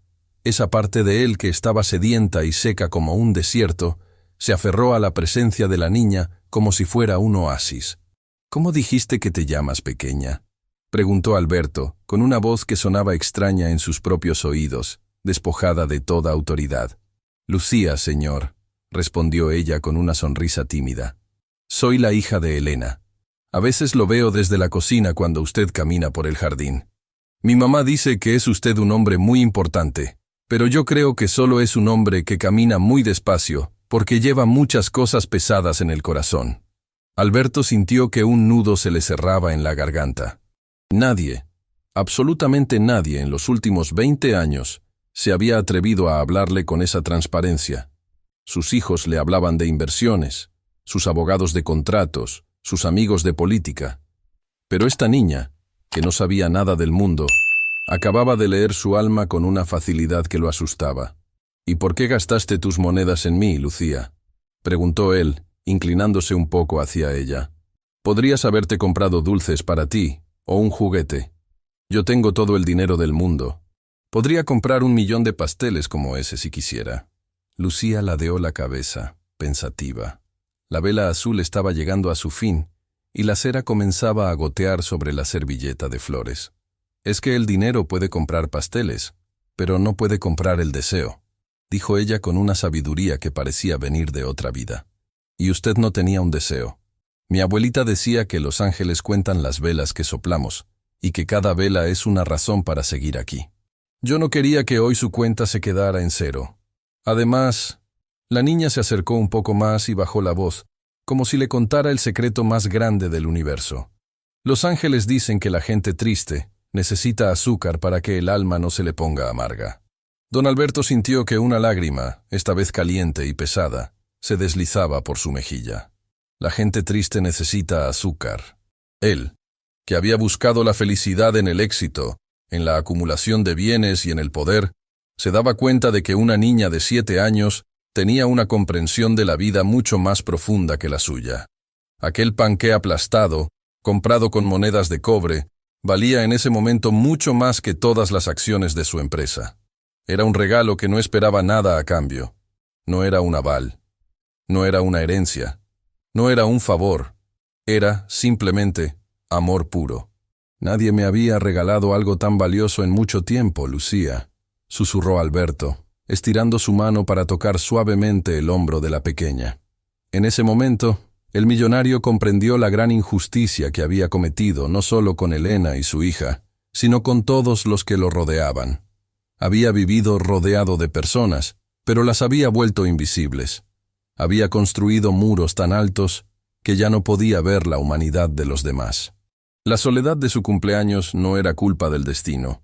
esa parte de él que estaba sedienta y seca como un desierto, se aferró a la presencia de la niña como si fuera un oasis. «¿Cómo dijiste que te llamas, pequeña?», preguntó Alberto, con una voz que sonaba extraña en sus propios oídos, despojada de toda autoridad. «Lucía, señor», respondió ella con una sonrisa tímida. Soy la hija de Elena. A veces lo veo desde la cocina cuando usted camina por el jardín. Mi mamá dice que es usted un hombre muy importante, pero yo creo que solo es un hombre que camina muy despacio, porque lleva muchas cosas pesadas en el corazón. Alberto sintió que un nudo se le cerraba en la garganta. Nadie, absolutamente nadie en los últimos 20 años, se había atrevido a hablarle con esa transparencia. Sus hijos le hablaban de inversiones, sus abogados de contratos, sus amigos de política. Pero esta niña, que no sabía nada del mundo, acababa de leer su alma con una facilidad que lo asustaba. «¿Y por qué gastaste tus monedas en mí, Lucía?», preguntó él, inclinándose un poco hacia ella. «Podrías haberte comprado dulces para ti, o un juguete. Yo tengo todo el dinero del mundo. Podría comprar 1.000.000 de pasteles como ese si quisiera». Lucía ladeó la cabeza, pensativa. La vela azul estaba llegando a su fin, y la cera comenzaba a gotear sobre la servilleta de flores. «Es que el dinero puede comprar pasteles, pero no puede comprar el deseo», dijo ella con una sabiduría que parecía venir de otra vida. «Y usted no tenía un deseo. Mi abuelita decía que los ángeles cuentan las velas que soplamos, y que cada vela es una razón para seguir aquí. Yo no quería que hoy su cuenta se quedara en cero. Además, la niña se acercó un poco más y bajó la voz, como si le contara el secreto más grande del universo. Los ángeles dicen que la gente triste necesita azúcar para que el alma no se le ponga amarga». Don Alberto sintió que una lágrima, esta vez caliente y pesada, se deslizaba por su mejilla. La gente triste necesita azúcar. Él, que había buscado la felicidad en el éxito, en la acumulación de bienes y en el poder, se daba cuenta de que una niña de 7 años tenía una comprensión de la vida mucho más profunda que la suya. Aquel panqué aplastado, comprado con monedas de cobre, valía en ese momento mucho más que todas las acciones de su empresa. Era un regalo que no esperaba nada a cambio. No era un aval. No era una herencia. No era un favor. Era, simplemente, amor puro. «Nadie me había regalado algo tan valioso en mucho tiempo, Lucía», susurró Alberto, estirando su mano para tocar suavemente el hombro de la pequeña. En ese momento, el millonario comprendió la gran injusticia que había cometido no solo con Elena y su hija, sino con todos los que lo rodeaban. Había vivido rodeado de personas, pero las había vuelto invisibles. Había construido muros tan altos que ya no podía ver la humanidad de los demás. La soledad de su cumpleaños no era culpa del destino.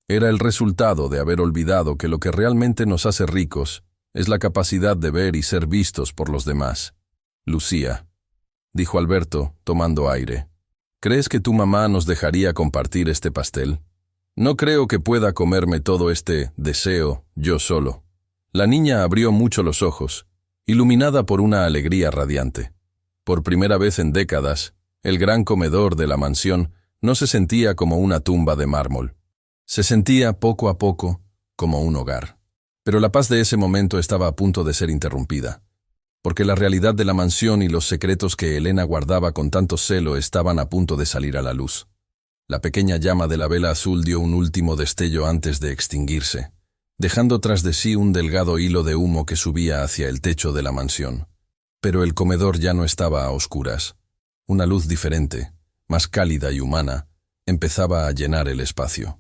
Era el resultado de haber olvidado que lo que realmente nos hace ricos es la capacidad de ver y ser vistos por los demás. «Lucía», dijo Alberto, tomando aire, «¿crees que tu mamá nos dejaría compartir este pastel? No creo que pueda comerme todo este deseo yo solo». La niña abrió mucho los ojos, iluminada por una alegría radiante. Por primera vez en décadas, el gran comedor de la mansión no se sentía como una tumba de mármol. Se sentía, poco a poco, como un hogar. Pero la paz de ese momento estaba a punto de ser interrumpida, porque la realidad de la mansión y los secretos que Elena guardaba con tanto celo estaban a punto de salir a la luz. La pequeña llama de la vela azul dio un último destello antes de extinguirse, dejando tras de sí un delgado hilo de humo que subía hacia el techo de la mansión. Pero el comedor ya no estaba a oscuras. Una luz diferente, más cálida y humana, empezaba a llenar el espacio.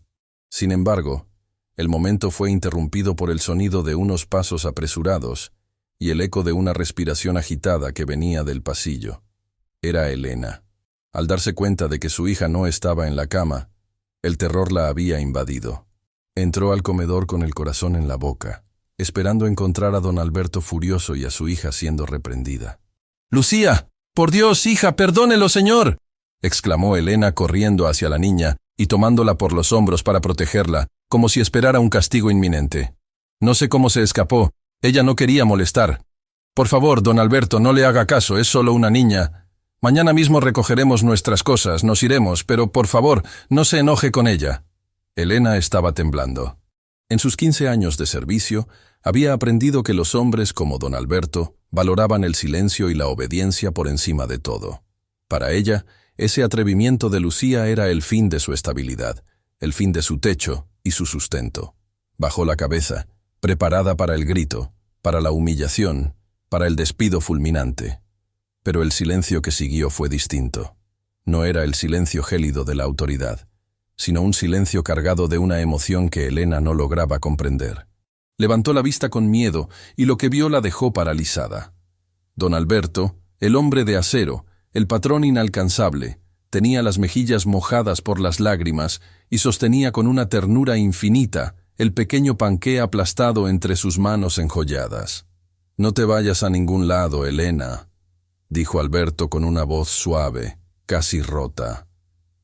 Sin embargo, el momento fue interrumpido por el sonido de unos pasos apresurados y el eco de una respiración agitada que venía del pasillo. Era Elena. Al darse cuenta de que su hija no estaba en la cama, el terror la había invadido. Entró al comedor con el corazón en la boca, esperando encontrar a don Alberto furioso y a su hija siendo reprendida. «¡Lucía! ¡Por Dios, hija, perdónelo, señor!», exclamó Elena corriendo hacia la niña y tomándola por los hombros para protegerla, como si esperara un castigo inminente. «No sé cómo se escapó. Ella no quería molestar. Por favor, don Alberto, no le haga caso, es solo una niña. Mañana mismo recogeremos nuestras cosas, nos iremos, pero por favor, no se enoje con ella». Elena estaba temblando. En sus 15 años de servicio, había aprendido que los hombres como don Alberto valoraban el silencio y la obediencia por encima de todo. Para ella, ese atrevimiento de Lucía era el fin de su estabilidad, el fin de su techo y su sustento. Bajó la cabeza, preparada para el grito, para la humillación, para el despido fulminante. Pero el silencio que siguió fue distinto. No era el silencio gélido de la autoridad, sino un silencio cargado de una emoción que Elena no lograba comprender. Levantó la vista con miedo y lo que vio la dejó paralizada. Don Alberto, el hombre de acero, el patrón inalcanzable, tenía las mejillas mojadas por las lágrimas y sostenía con una ternura infinita el pequeño panqué aplastado entre sus manos enjolladas. «No te vayas a ningún lado, Elena», dijo Alberto con una voz suave, casi rota.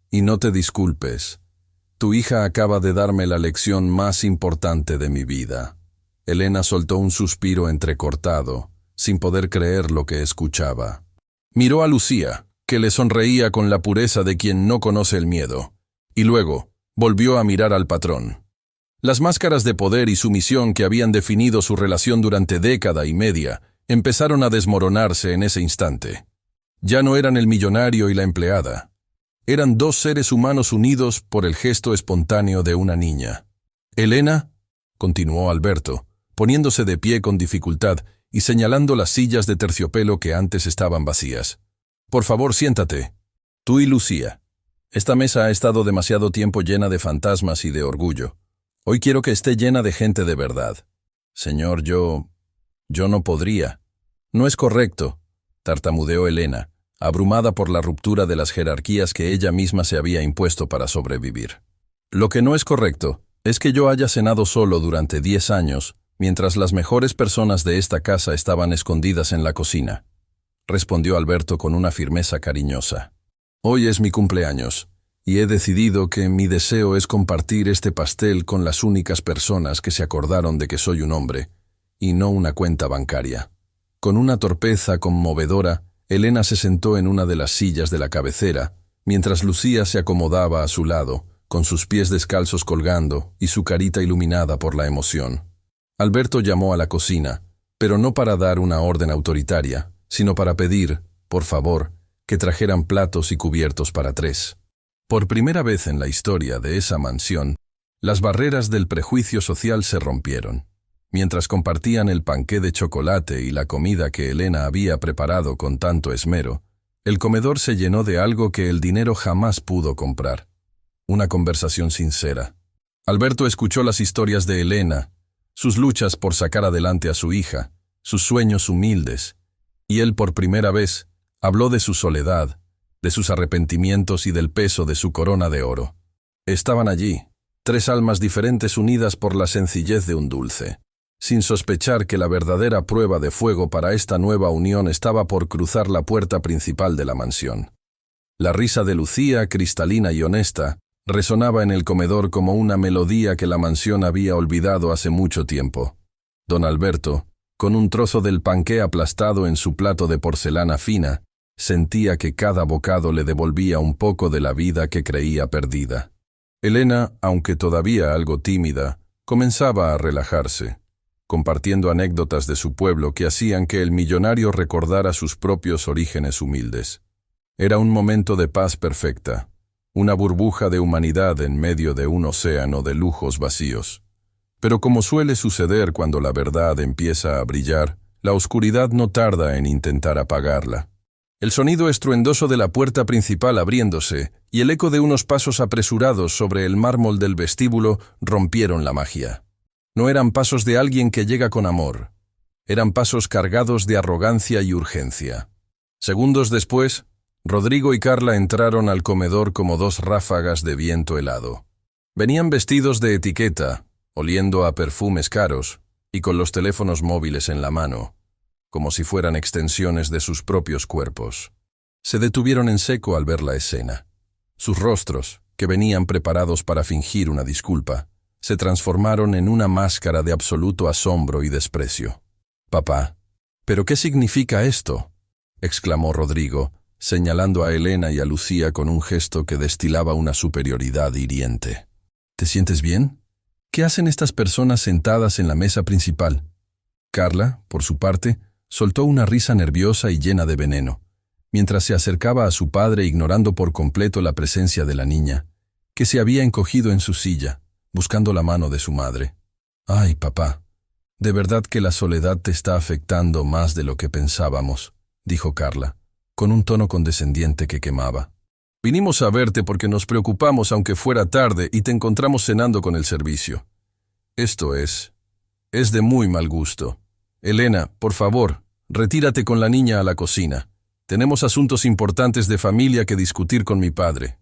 «Y no te disculpes. Tu hija acaba de darme la lección más importante de mi vida». Elena soltó un suspiro entrecortado, sin poder creer lo que escuchaba. Miró a Lucía, que le sonreía con la pureza de quien no conoce el miedo, y luego volvió a mirar al patrón. Las máscaras de poder y sumisión que habían definido su relación durante década y media empezaron a desmoronarse en ese instante. Ya no eran el millonario y la empleada. Eran dos seres humanos unidos por el gesto espontáneo de una niña. «Elena», continuó Alberto, poniéndose de pie con dificultad y señalando las sillas de terciopelo que antes estaban vacías. «Por favor, siéntate. Tú y Lucía. Esta mesa ha estado demasiado tiempo llena de fantasmas y de orgullo. Hoy quiero que esté llena de gente de verdad. Señor, yo no podría». «No es correcto», tartamudeó Elena, abrumada por la ruptura de las jerarquías que ella misma se había impuesto para sobrevivir. «Lo que no es correcto es que yo haya cenado solo durante 10 años, mientras las mejores personas de esta casa estaban escondidas en la cocina», respondió Alberto con una firmeza cariñosa. «Hoy es mi cumpleaños, y he decidido que mi deseo es compartir este pastel con las únicas personas que se acordaron de que soy un hombre, y no una cuenta bancaria». Con una torpeza conmovedora, Elena se sentó en una de las sillas de la cabecera, mientras Lucía se acomodaba a su lado, con sus pies descalzos colgando y su carita iluminada por la emoción. Alberto llamó a la cocina, pero no para dar una orden autoritaria, sino para pedir, por favor, que trajeran platos y cubiertos para 3. Por primera vez en la historia de esa mansión, las barreras del prejuicio social se rompieron. Mientras compartían el panqué de chocolate y la comida que Elena había preparado con tanto esmero, el comedor se llenó de algo que el dinero jamás pudo comprar: una conversación sincera. Alberto escuchó las historias de Elena, sus luchas por sacar adelante a su hija, sus sueños humildes, y él por primera vez habló de su soledad, de sus arrepentimientos y del peso de su corona de oro. Estaban allí, 3 almas diferentes unidas por la sencillez de un dulce, sin sospechar que la verdadera prueba de fuego para esta nueva unión estaba por cruzar la puerta principal de la mansión. La risa de Lucía, cristalina y honesta, resonaba en el comedor como una melodía que la mansión había olvidado hace mucho tiempo. Don Alberto, con un trozo del panqué aplastado en su plato de porcelana fina, sentía que cada bocado le devolvía un poco de la vida que creía perdida. Elena, aunque todavía algo tímida, comenzaba a relajarse, compartiendo anécdotas de su pueblo que hacían que el millonario recordara sus propios orígenes humildes. Era un momento de paz perfecta, una burbuja de humanidad en medio de un océano de lujos vacíos. Pero como suele suceder cuando la verdad empieza a brillar, la oscuridad no tarda en intentar apagarla. El sonido estruendoso de la puerta principal abriéndose y el eco de unos pasos apresurados sobre el mármol del vestíbulo rompieron la magia. No eran pasos de alguien que llega con amor. Eran pasos cargados de arrogancia y urgencia. Segundos después, Rodrigo y Carla entraron al comedor como 2 ráfagas de viento helado. Venían vestidos de etiqueta, oliendo a perfumes caros y con los teléfonos móviles en la mano, como si fueran extensiones de sus propios cuerpos. Se detuvieron en seco al ver la escena. Sus rostros, que venían preparados para fingir una disculpa, se transformaron en una máscara de absoluto asombro y desprecio. «Papá, ¿pero qué significa esto?», exclamó Rodrigo, señalando a Elena y a Lucía con un gesto que destilaba una superioridad hiriente. «¿Te sientes bien? ¿Qué hacen estas personas sentadas en la mesa principal?». Carla, por su parte, soltó una risa nerviosa y llena de veneno, mientras se acercaba a su padre ignorando por completo la presencia de la niña, que se había encogido en su silla, buscando la mano de su madre. «Ay, papá, de verdad que la soledad te está afectando más de lo que pensábamos», dijo Carla, con un tono condescendiente que quemaba. Vinimos a verte porque nos preocupamos aunque fuera tarde y te encontramos cenando con el servicio. Esto es de muy mal gusto. Elena, por favor, retírate con la niña a la cocina. Tenemos asuntos importantes de familia que discutir con mi padre.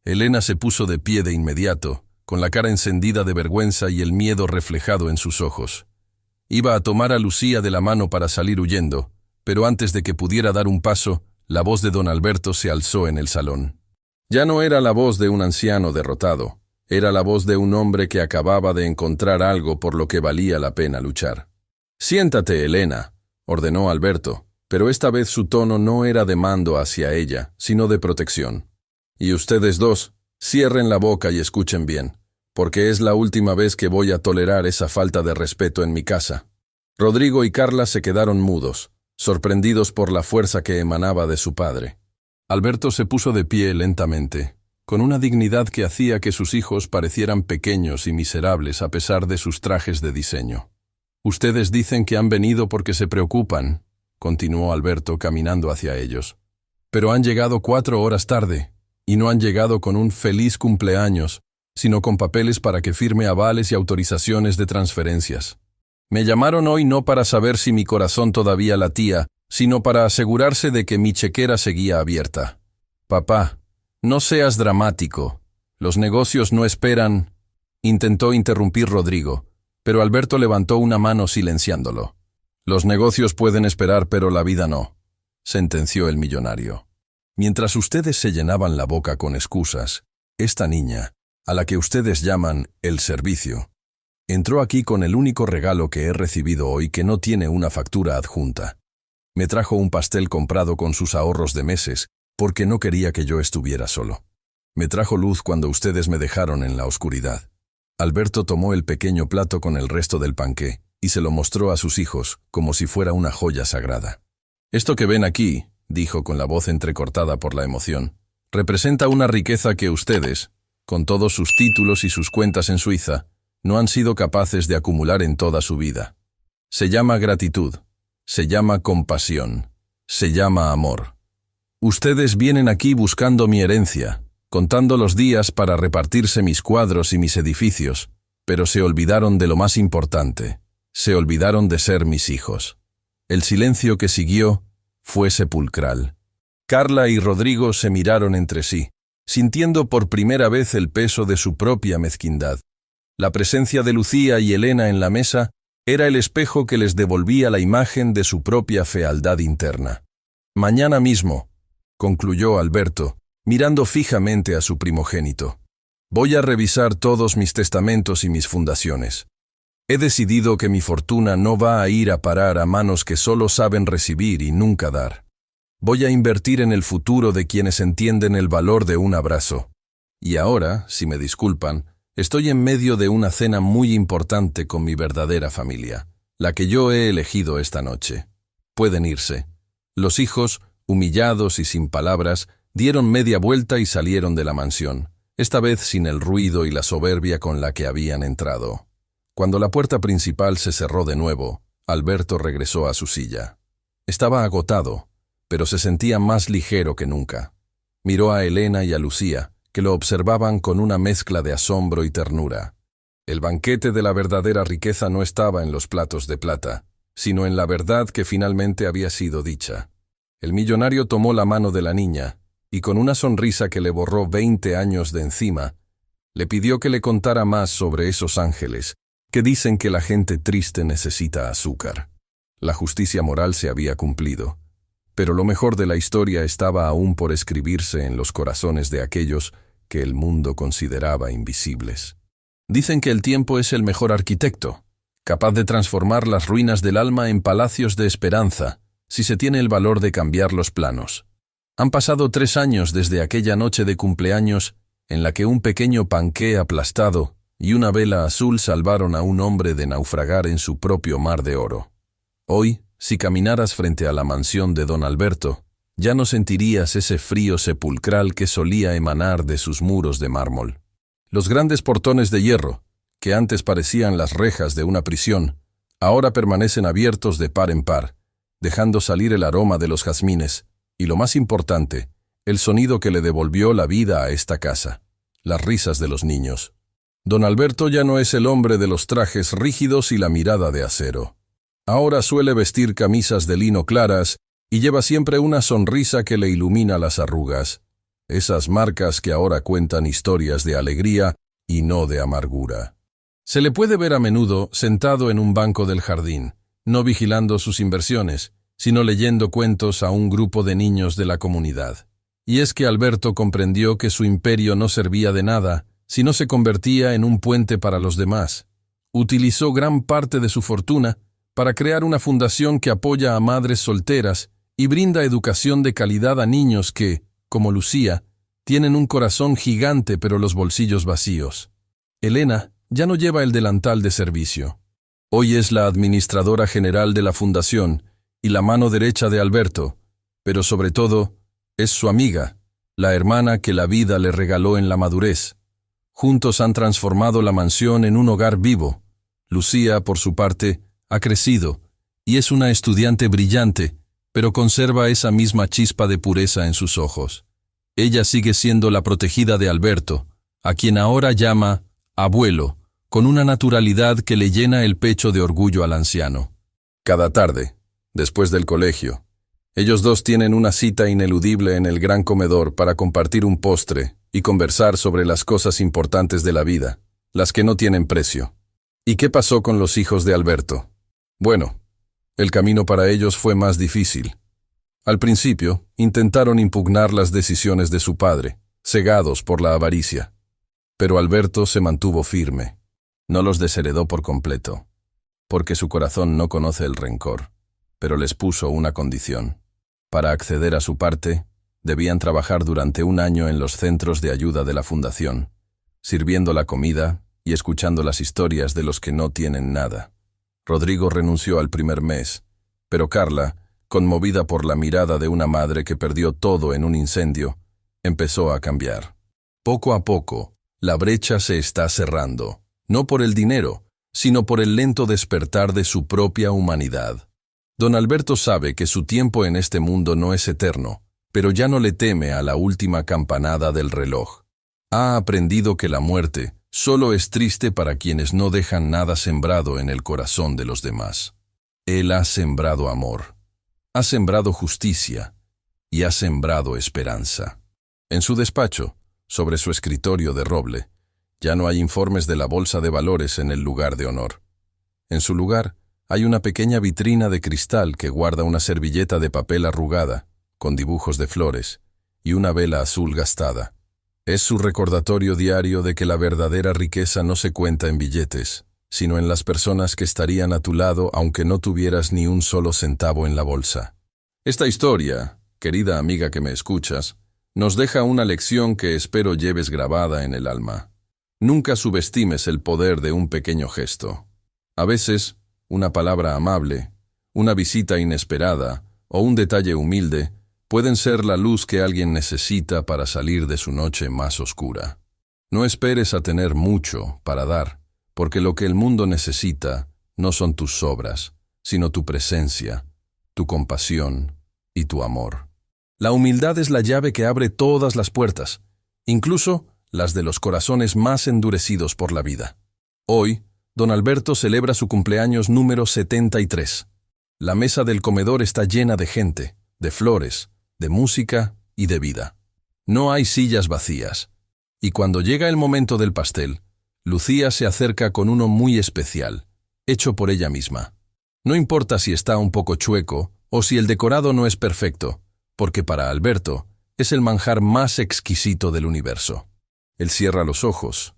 Elena se puso de pie de inmediato, con la cara encendida de vergüenza y el miedo reflejado en sus ojos. Iba a tomar a Lucía de la mano para salir huyendo, pero antes de que pudiera dar un paso, la voz de don Alberto se alzó en el salón. Ya no era la voz de un anciano derrotado, era la voz de un hombre que acababa de encontrar algo por lo que valía la pena luchar. «Siéntate, Elena», ordenó Alberto, pero esta vez su tono no era de mando hacia ella, sino de protección. «Y ustedes dos, cierren la boca y escuchen bien, porque es la última vez que voy a tolerar esa falta de respeto en mi casa». Rodrigo y Carla se quedaron mudos, sorprendidos por la fuerza que emanaba de su padre. Alberto se puso de pie lentamente, con una dignidad que hacía que sus hijos parecieran pequeños y miserables a pesar de sus trajes de diseño. «Ustedes dicen que han venido porque se preocupan», continuó Alberto caminando hacia ellos. «Pero han llegado 4 horas tarde, y no han llegado con un feliz cumpleaños, sino con papeles para que firme avales y autorizaciones de transferencias. Me llamaron hoy no para saber si mi corazón todavía latía, sino para asegurarse de que mi chequera seguía abierta. Papá, no seas dramático. Los negocios no esperan», intentó interrumpir Rodrigo, pero Alberto levantó una mano silenciándolo. «Los negocios pueden esperar, pero la vida no», sentenció el millonario. «Mientras ustedes se llenaban la boca con excusas, esta niña, a la que ustedes llaman el servicio, entró aquí con el único regalo que he recibido hoy que no tiene una factura adjunta. Me trajo un pastel comprado con sus ahorros de meses, porque no quería que yo estuviera solo. Me trajo luz cuando ustedes me dejaron en la oscuridad». Alberto tomó el pequeño plato con el resto del panqué y se lo mostró a sus hijos como si fuera una joya sagrada. «Esto que ven aquí», dijo con la voz entrecortada por la emoción, «representa una riqueza que ustedes, con todos sus títulos y sus cuentas en Suiza, no han sido capaces de acumular en toda su vida. Se llama gratitud, se llama compasión, se llama amor. Ustedes vienen aquí buscando mi herencia, contando los días para repartirse mis cuadros y mis edificios, pero se olvidaron de lo más importante, se olvidaron de ser mis hijos». El silencio que siguió fue sepulcral. Carla y Rodrigo se miraron entre sí, sintiendo por primera vez el peso de su propia mezquindad. La presencia de Lucía y Elena en la mesa era el espejo que les devolvía la imagen de su propia fealdad interna. «Mañana mismo», concluyó Alberto, mirando fijamente a su primogénito, «voy a revisar todos mis testamentos y mis fundaciones. He decidido que mi fortuna no va a ir a parar a manos que solo saben recibir y nunca dar. Voy a invertir en el futuro de quienes entienden el valor de un abrazo. Y ahora, si me disculpan, estoy en medio de una cena muy importante con mi verdadera familia, la que yo he elegido esta noche. Pueden irse». Los hijos, humillados y sin palabras, dieron media vuelta y salieron de la mansión, esta vez sin el ruido y la soberbia con la que habían entrado. Cuando la puerta principal se cerró de nuevo, Alberto regresó a su silla. Estaba agotado, pero se sentía más ligero que nunca. Miró a Elena y a Lucía, que lo observaban con una mezcla de asombro y ternura. El banquete de la verdadera riqueza no estaba en los platos de plata, sino en la verdad que finalmente había sido dicha. El millonario tomó la mano de la niña, y con una sonrisa que le borró 20 años de encima, le pidió que le contara más sobre esos ángeles, que dicen que la gente triste necesita azúcar. La justicia moral se había cumplido, pero lo mejor de la historia estaba aún por escribirse en los corazones de aquellos que el mundo consideraba invisibles. Dicen que el tiempo es el mejor arquitecto, capaz de transformar las ruinas del alma en palacios de esperanza, si se tiene el valor de cambiar los planos. Han pasado 3 años desde aquella noche de cumpleaños en la que un pequeño panqué aplastado y una vela azul salvaron a un hombre de naufragar en su propio mar de oro. Hoy, si caminaras frente a la mansión de don Alberto, ya no sentirías ese frío sepulcral que solía emanar de sus muros de mármol. Los grandes portones de hierro, que antes parecían las rejas de una prisión, ahora permanecen abiertos de par en par, dejando salir el aroma de los jazmines, Y lo más importante, el sonido que le devolvió la vida a esta casa, las risas de los niños. Don Alberto ya no es el hombre de los trajes rígidos y la mirada de acero. Ahora suele vestir camisas de lino claras y lleva siempre una sonrisa que le ilumina las arrugas, esas marcas que ahora cuentan historias de alegría y no de amargura. Se le puede ver a menudo sentado en un banco del jardín, no vigilando sus inversiones, sino leyendo cuentos a un grupo de niños de la comunidad. Y es que Alberto comprendió que su imperio no servía de nada si no se convertía en un puente para los demás. Utilizó gran parte de su fortuna para crear una fundación que apoya a madres solteras y brinda educación de calidad a niños que, como Lucía, tienen un corazón gigante pero los bolsillos vacíos. Elena ya no lleva el delantal de servicio. Hoy es la administradora general de la fundación y la mano derecha de Alberto, pero sobre todo es su amiga, la hermana que la vida le regaló en la madurez. Juntos han transformado la mansión en un hogar vivo. Lucía, por su parte, ha crecido y es una estudiante brillante, pero conserva esa misma chispa de pureza en sus ojos. Ella sigue siendo la protegida de Alberto, a quien ahora llama abuelo, con una naturalidad que le llena el pecho de orgullo al anciano. Cada tarde, después del colegio, ellos dos tienen una cita ineludible en el gran comedor para compartir un postre y conversar sobre las cosas importantes de la vida, las que no tienen precio. ¿Y qué pasó con los hijos de Alberto? Bueno, el camino para ellos fue más difícil. Al principio, intentaron impugnar las decisiones de su padre, cegados por la avaricia. Pero Alberto se mantuvo firme. No los desheredó por completo, porque su corazón no conoce el rencor, pero les puso una condición. Para acceder a su parte, debían trabajar durante un año en los centros de ayuda de la fundación, sirviendo la comida y escuchando las historias de los que no tienen nada. Rodrigo renunció al primer mes, pero Carla, conmovida por la mirada de una madre que perdió todo en un incendio, empezó a cambiar. Poco a poco, la brecha se está cerrando, no por el dinero, sino por el lento despertar de su propia humanidad. Don Alberto sabe que su tiempo en este mundo no es eterno, pero ya no le teme a la última campanada del reloj. Ha aprendido que la muerte solo es triste para quienes no dejan nada sembrado en el corazón de los demás. Él ha sembrado amor, ha sembrado justicia y ha sembrado esperanza. En su despacho, sobre su escritorio de roble, ya no hay informes de la bolsa de valores en el lugar de honor. En su lugar, hay una pequeña vitrina de cristal que guarda una servilleta de papel arrugada, con dibujos de flores, y una vela azul gastada. Es su recordatorio diario de que la verdadera riqueza no se cuenta en billetes, sino en las personas que estarían a tu lado aunque no tuvieras ni un solo centavo en la bolsa. Esta historia, querida amiga que me escuchas, nos deja una lección que espero lleves grabada en el alma. Nunca subestimes el poder de un pequeño gesto. A veces, una palabra amable, una visita inesperada o un detalle humilde pueden ser la luz que alguien necesita para salir de su noche más oscura. No esperes a tener mucho para dar, porque lo que el mundo necesita no son tus obras, sino tu presencia, tu compasión y tu amor. La humildad es la llave que abre todas las puertas, incluso las de los corazones más endurecidos por la vida. Hoy, don Alberto celebra su cumpleaños número 73. La mesa del comedor está llena de gente, de flores, de música y de vida. No hay sillas vacías. Y cuando llega el momento del pastel, Lucía se acerca con uno muy especial, hecho por ella misma. No importa si está un poco chueco o si el decorado no es perfecto, porque para Alberto es el manjar más exquisito del universo. Él cierra los ojos,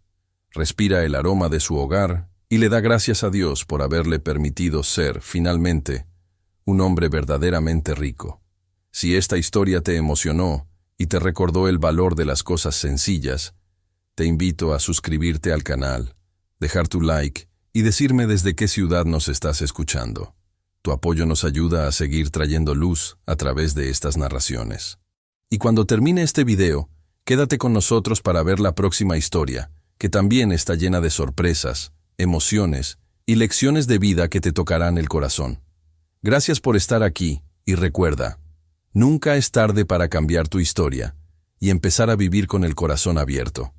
respira el aroma de su hogar y le da gracias a Dios por haberle permitido ser, finalmente, un hombre verdaderamente rico. Si esta historia te emocionó y te recordó el valor de las cosas sencillas, te invito a suscribirte al canal, dejar tu like y decirme desde qué ciudad nos estás escuchando. Tu apoyo nos ayuda a seguir trayendo luz a través de estas narraciones. Y cuando termine este video, quédate con nosotros para ver la próxima historia, que también está llena de sorpresas, emociones y lecciones de vida que te tocarán el corazón. Gracias por estar aquí y recuerda, Nunca es tarde para cambiar tu historia y empezar a vivir con el corazón abierto.